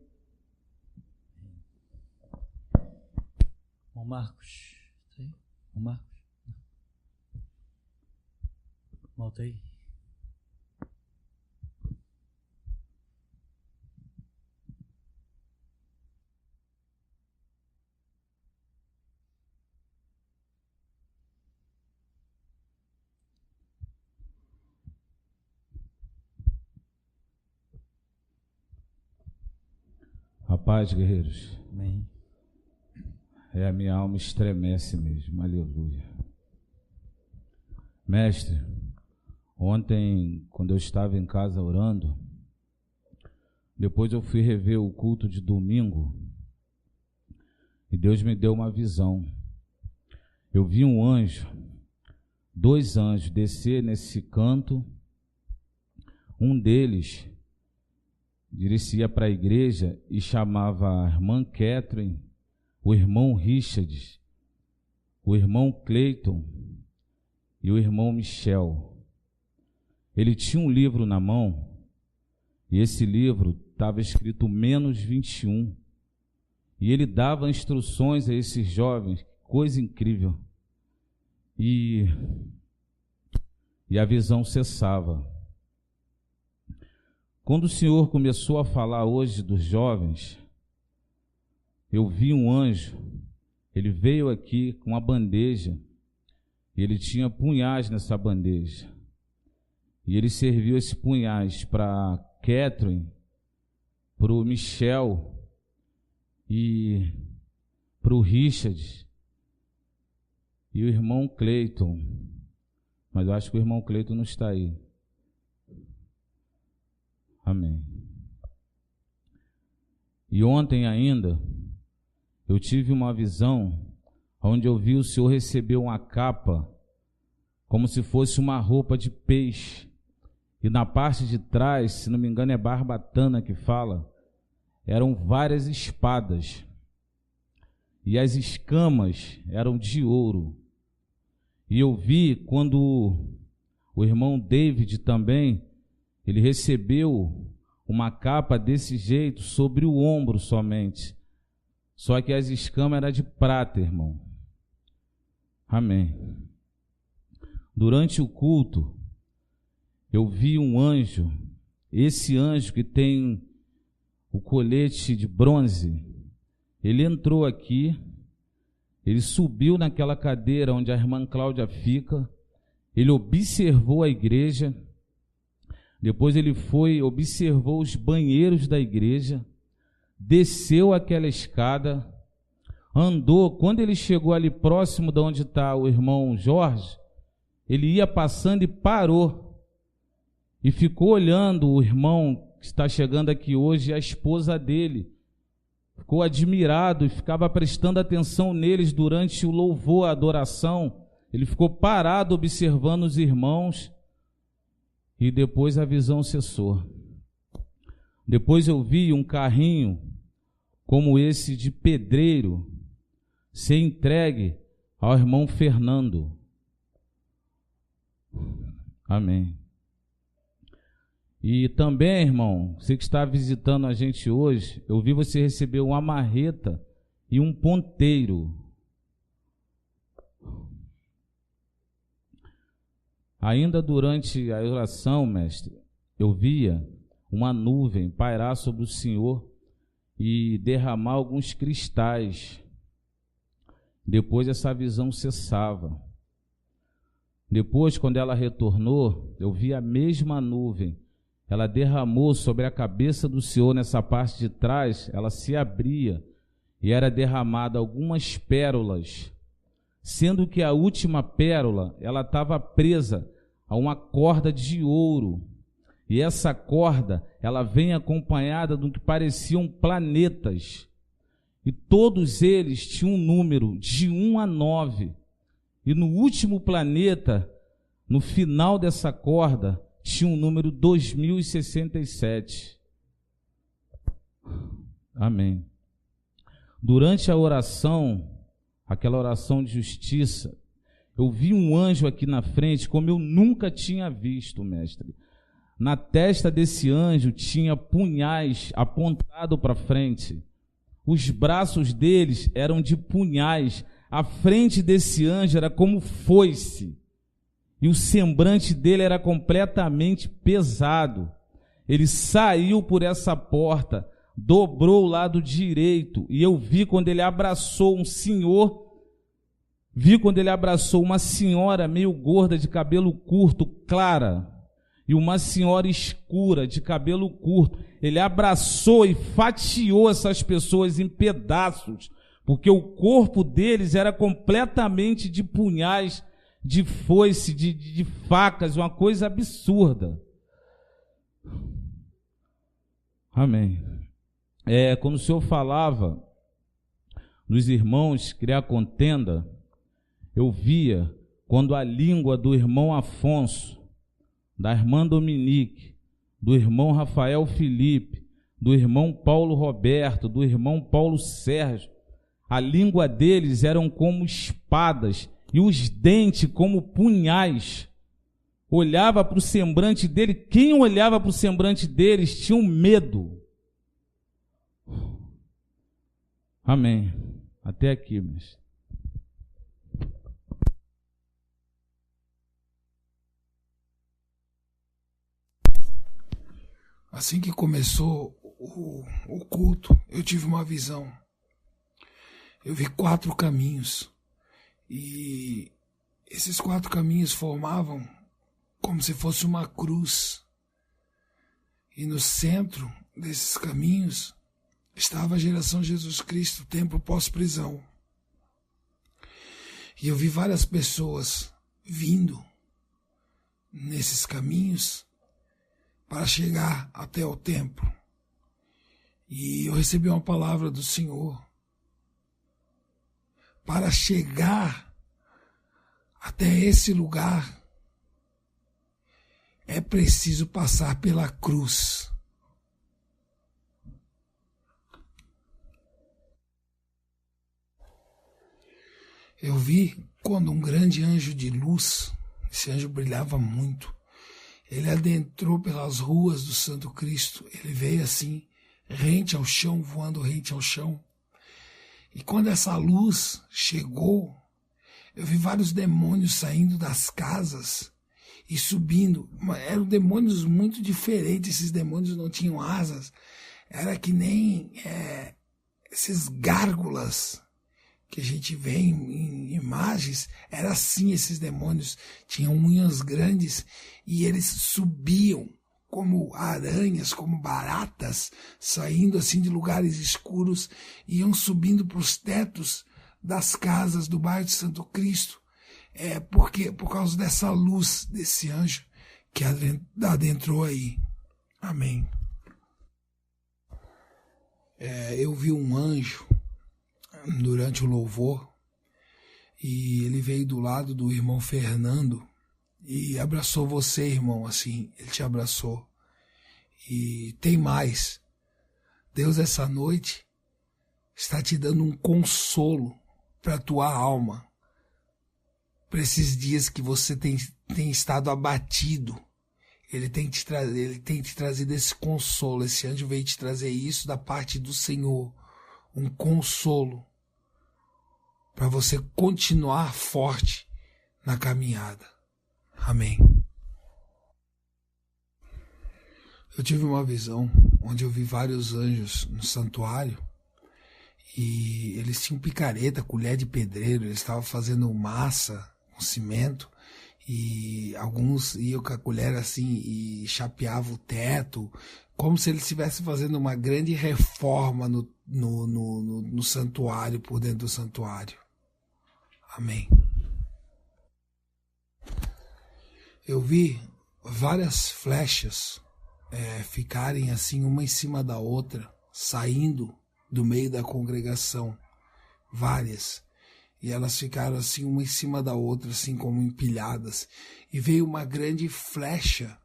Marcos. Marcos. Volta aí. Rapaz, guerreiros. Amém. A minha alma estremece mesmo, aleluia. Mestre, ontem, quando eu estava em casa orando, depois eu fui rever o culto de domingo, e Deus me deu uma visão. Eu vi um anjo, 2 anjos descer nesse canto, um deles dirigia para a igreja e chamava a irmã Catherine, o irmão Richard, o irmão Clayton e o irmão Michel. Ele tinha um livro na mão e esse livro estava escrito menos 21 e ele dava instruções a esses jovens, coisa incrível, e a visão cessava. Quando o Senhor começou a falar hoje dos jovens, eu vi um anjo, ele veio aqui com uma bandeja, e ele tinha punhais nessa bandeja, e ele serviu esses punhais para Catherine, para o Michel e para o Richard e o irmão Clayton, mas eu acho que o irmão Clayton não está aí. Amém. E ontem ainda, eu tive uma visão onde eu vi o Senhor receber uma capa, como se fosse uma roupa de peixe. E na parte de trás, se não me engano é Barbatana que fala, eram várias espadas. E as escamas eram de ouro. E eu vi quando o irmão David também, ele recebeu uma capa desse jeito, sobre o ombro somente. Só que as escamas eram de prata, irmão. Amém. Durante o culto, eu vi um anjo, esse anjo que tem o colete de bronze, ele entrou aqui, ele subiu naquela cadeira onde a irmã Cláudia fica, ele observou a igreja. Depois ele observou os banheiros da igreja, desceu aquela escada, andou. Quando ele chegou ali próximo de onde está o irmão Jorge, ele ia passando e parou. E ficou olhando o irmão que está chegando aqui hoje e a esposa dele. Ficou admirado e ficava prestando atenção neles durante o louvor, a adoração. Ele ficou parado observando os irmãos. E depois a visão cessou. Depois eu vi um carrinho como esse de pedreiro ser entregue ao irmão Fernando. Amém. E também, irmão, você que está visitando a gente hoje, eu vi você receber uma marreta e um ponteiro. Ainda durante a oração, mestre, eu via uma nuvem pairar sobre o Senhor e derramar alguns cristais. Depois essa visão cessava. Depois, quando ela retornou, eu vi a mesma nuvem. Ela derramou sobre a cabeça do Senhor, nessa parte de trás, ela se abria e era derramada algumas pérolas, sendo que a última pérola, ela estava presa a uma corda de ouro, e essa corda, ela vem acompanhada do que pareciam planetas, e todos eles tinham um número de 1 a 9, e no último planeta, no final dessa corda, tinha um número 2067. Amém. Durante a oração, aquela oração de justiça, eu vi um anjo aqui na frente, como eu nunca tinha visto, mestre. Na testa desse anjo tinha punhais apontados para frente. Os braços deles eram de punhais. A frente desse anjo era como foice. e o semblante dele era completamente pesado. Ele saiu por essa porta, dobrou o lado direito, e eu vi quando ele abraçou um senhor, vi quando ele abraçou uma senhora meio gorda, de cabelo curto, clara, e uma senhora escura, de cabelo curto. Ele abraçou e fatiou essas pessoas em pedaços, porque o corpo deles era completamente de punhais, de foice, de facas, uma coisa absurda. Amém. Quando o Senhor falava dos irmãos criar contenda, eu via quando a língua do irmão Afonso, da irmã Dominique, do irmão Rafael Felipe, do irmão Paulo Roberto, do irmão Paulo Sérgio, a língua deles eram como espadas e os dentes como punhais. Olhava para o semblante dele, quem olhava para o semblante deles tinha um medo. Amém. Até aqui, mestre. Assim que começou o culto, eu tive uma visão. Eu vi 4 caminhos. E esses 4 caminhos formavam como se fosse uma cruz. E no centro desses caminhos estava a geração Jesus Cristo, templo pós-prisão. E eu vi várias pessoas vindo nesses caminhos para chegar até o templo. E eu recebi uma palavra do Senhor. Para chegar até esse lugar, é preciso passar pela cruz. Eu vi quando um grande anjo de luz, esse anjo brilhava muito, ele adentrou pelas ruas do Santo Cristo, ele veio assim, rente ao chão, voando rente ao chão. E quando essa luz chegou, eu vi vários demônios saindo das casas e subindo. Eram demônios muito diferentes, esses demônios não tinham asas, era que nem esses gárgulas que a gente vê em imagens, era assim, esses demônios tinham unhas grandes e eles subiam como aranhas, como baratas, saindo assim de lugares escuros, iam subindo para os tetos das casas do bairro de Santo Cristo, por causa dessa luz desse anjo que adentrou aí. Amém. Eu vi um anjo durante o louvor, e ele veio do lado do irmão Fernando, e abraçou você, irmão, assim, ele te abraçou. E tem mais. Deus, essa noite, está te dando um consolo para a tua alma, para esses dias que você tem estado abatido. Ele tem te trazido esse consolo. Esse anjo veio te trazer isso da parte do Senhor, um consolo, para você continuar forte na caminhada. Amém. Eu tive uma visão onde eu vi vários anjos no santuário e eles tinham picareta, colher de pedreiro, eles estavam fazendo massa com cimento e alguns iam com a colher assim e chapeavam o teto, como se eles estivessem fazendo uma grande reforma no santuário, por dentro do santuário. Amém. Eu vi várias flechas ficarem assim uma em cima da outra, saindo do meio da congregação, várias, e elas ficaram assim uma em cima da outra, assim como empilhadas, e veio uma grande flecha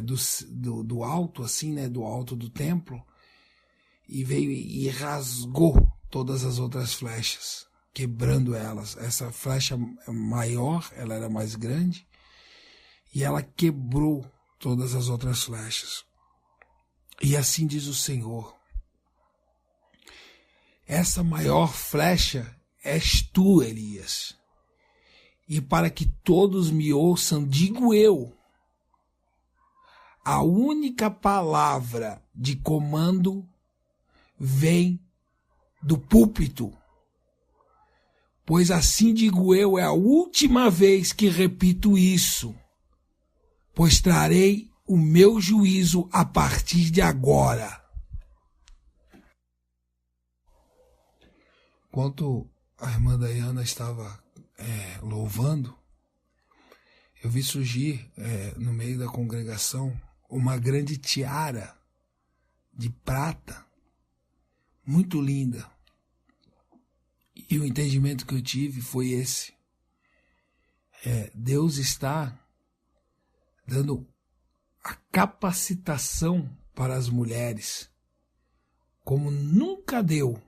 do alto, assim, né, do alto do templo, e veio e rasgou todas as outras flechas, quebrando elas. Essa flecha maior, ela era mais grande, e ela quebrou todas as outras flechas. E assim diz o Senhor: essa maior flecha és tu, Elias. e para que todos me ouçam, digo eu. A única palavra de comando vem do púlpito. Pois assim digo eu, é a última vez que repito isso, pois trarei o meu juízo a partir de agora. Enquanto a irmã Dayana estava louvando, eu vi surgir no meio da congregação uma grande tiara de prata, muito linda. E o entendimento que eu tive foi esse. Deus está dando a capacitação para as mulheres como nunca deu.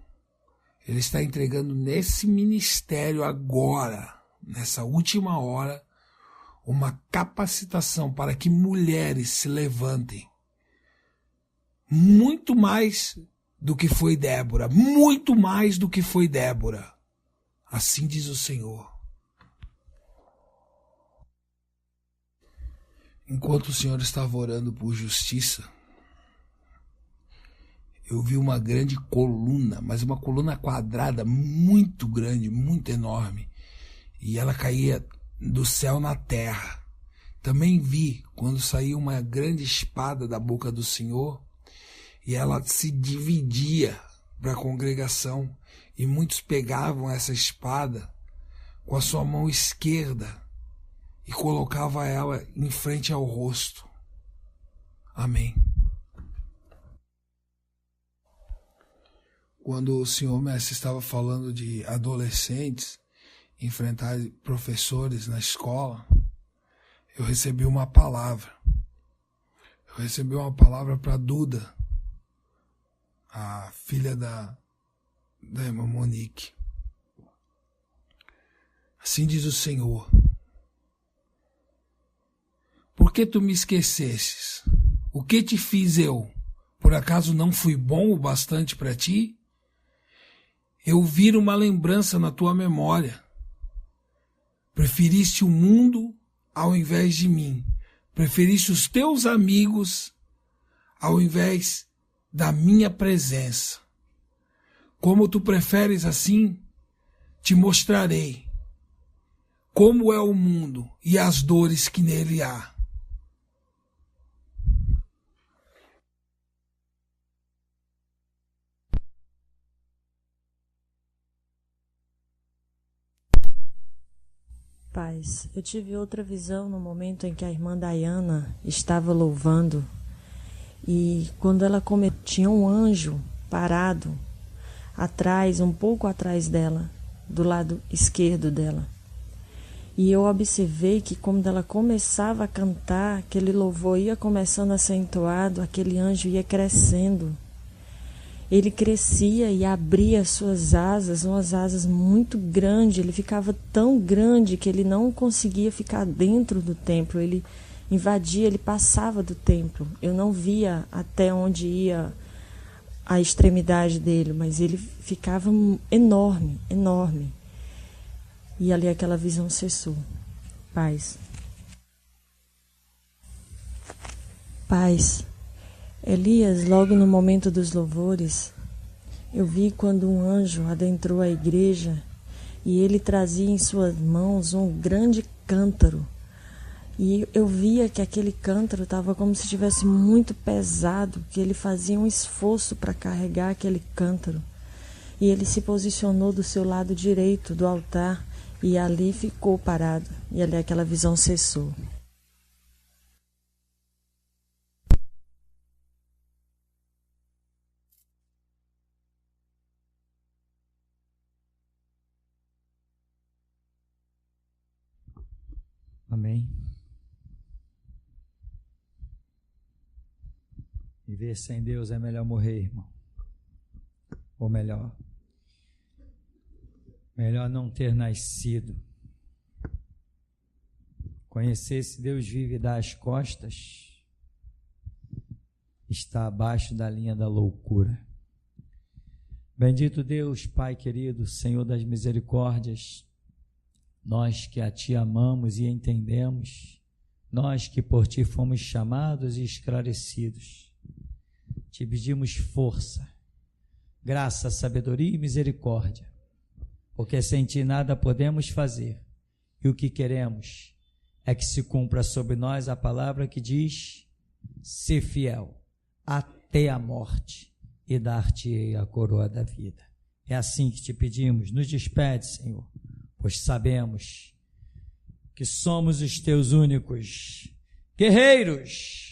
Ele está entregando nesse ministério agora, nessa última hora, uma capacitação para que mulheres se levantem. Muito mais do que foi Débora, muito mais do que foi Débora. Assim diz o Senhor. Enquanto o Senhor estava orando por justiça, eu vi uma grande coluna, mas uma coluna quadrada, muito grande, muito enorme. E ela caía do céu na terra. Também vi quando saiu uma grande espada da boca do Senhor, e ela se dividia para a congregação, e muitos pegavam essa espada com a sua mão esquerda e colocavam ela em frente ao rosto. Amém. Quando o senhor mestre estava falando de adolescentes enfrentar professores na escola, eu recebi uma palavra. Eu recebi uma palavra para Duda, a filha da irmã Monique. Assim diz o Senhor: por que tu me esquecestes? O que te fiz eu? Por acaso não fui bom o bastante para ti? Eu viro uma lembrança na tua memória. Preferiste o mundo ao invés de mim. Preferiste os teus amigos ao invés da minha presença. Como tu preferes assim, te mostrarei como é o mundo e as dores que nele há. Paz, eu tive outra visão no momento em que a irmã Dayana estava louvando, e quando ela tinha um anjo parado atrás, um pouco atrás dela, do lado esquerdo dela. E eu observei que quando ela começava a cantar, aquele louvor ia começando a ser entoado, aquele anjo ia crescendo. Ele crescia e abria suas asas, umas asas muito grandes. Ele ficava tão grande que ele não conseguia ficar dentro do templo. Ele invadia, ele passava do templo. Eu não via até onde ia a extremidade dele, mas ele ficava enorme, enorme. E ali aquela visão cessou. Paz. Paz. Elias, logo no momento dos louvores, eu vi quando um anjo adentrou a igreja e ele trazia em suas mãos um grande cântaro. E eu via que aquele cântaro estava como se estivesse muito pesado, que ele fazia um esforço para carregar aquele cântaro. E ele se posicionou do seu lado direito do altar e ali ficou parado. E ali aquela visão cessou. Amém. Viver sem Deus é melhor morrer, irmão. Ou melhor não ter nascido. Conhecer se Deus vive e dá as costas está abaixo da linha da loucura. Bendito Deus, Pai querido, Senhor das misericórdias, nós que a Ti amamos e entendemos, nós que por Ti fomos chamados e esclarecidos, Te pedimos força, graça, sabedoria e misericórdia, porque sem Ti nada podemos fazer, e o que queremos é que se cumpra sobre nós a palavra que diz: ser fiel até a morte e dar-te-ei a coroa da vida. É assim que Te pedimos, nos despede, Senhor, pois sabemos que somos os Teus únicos guerreiros,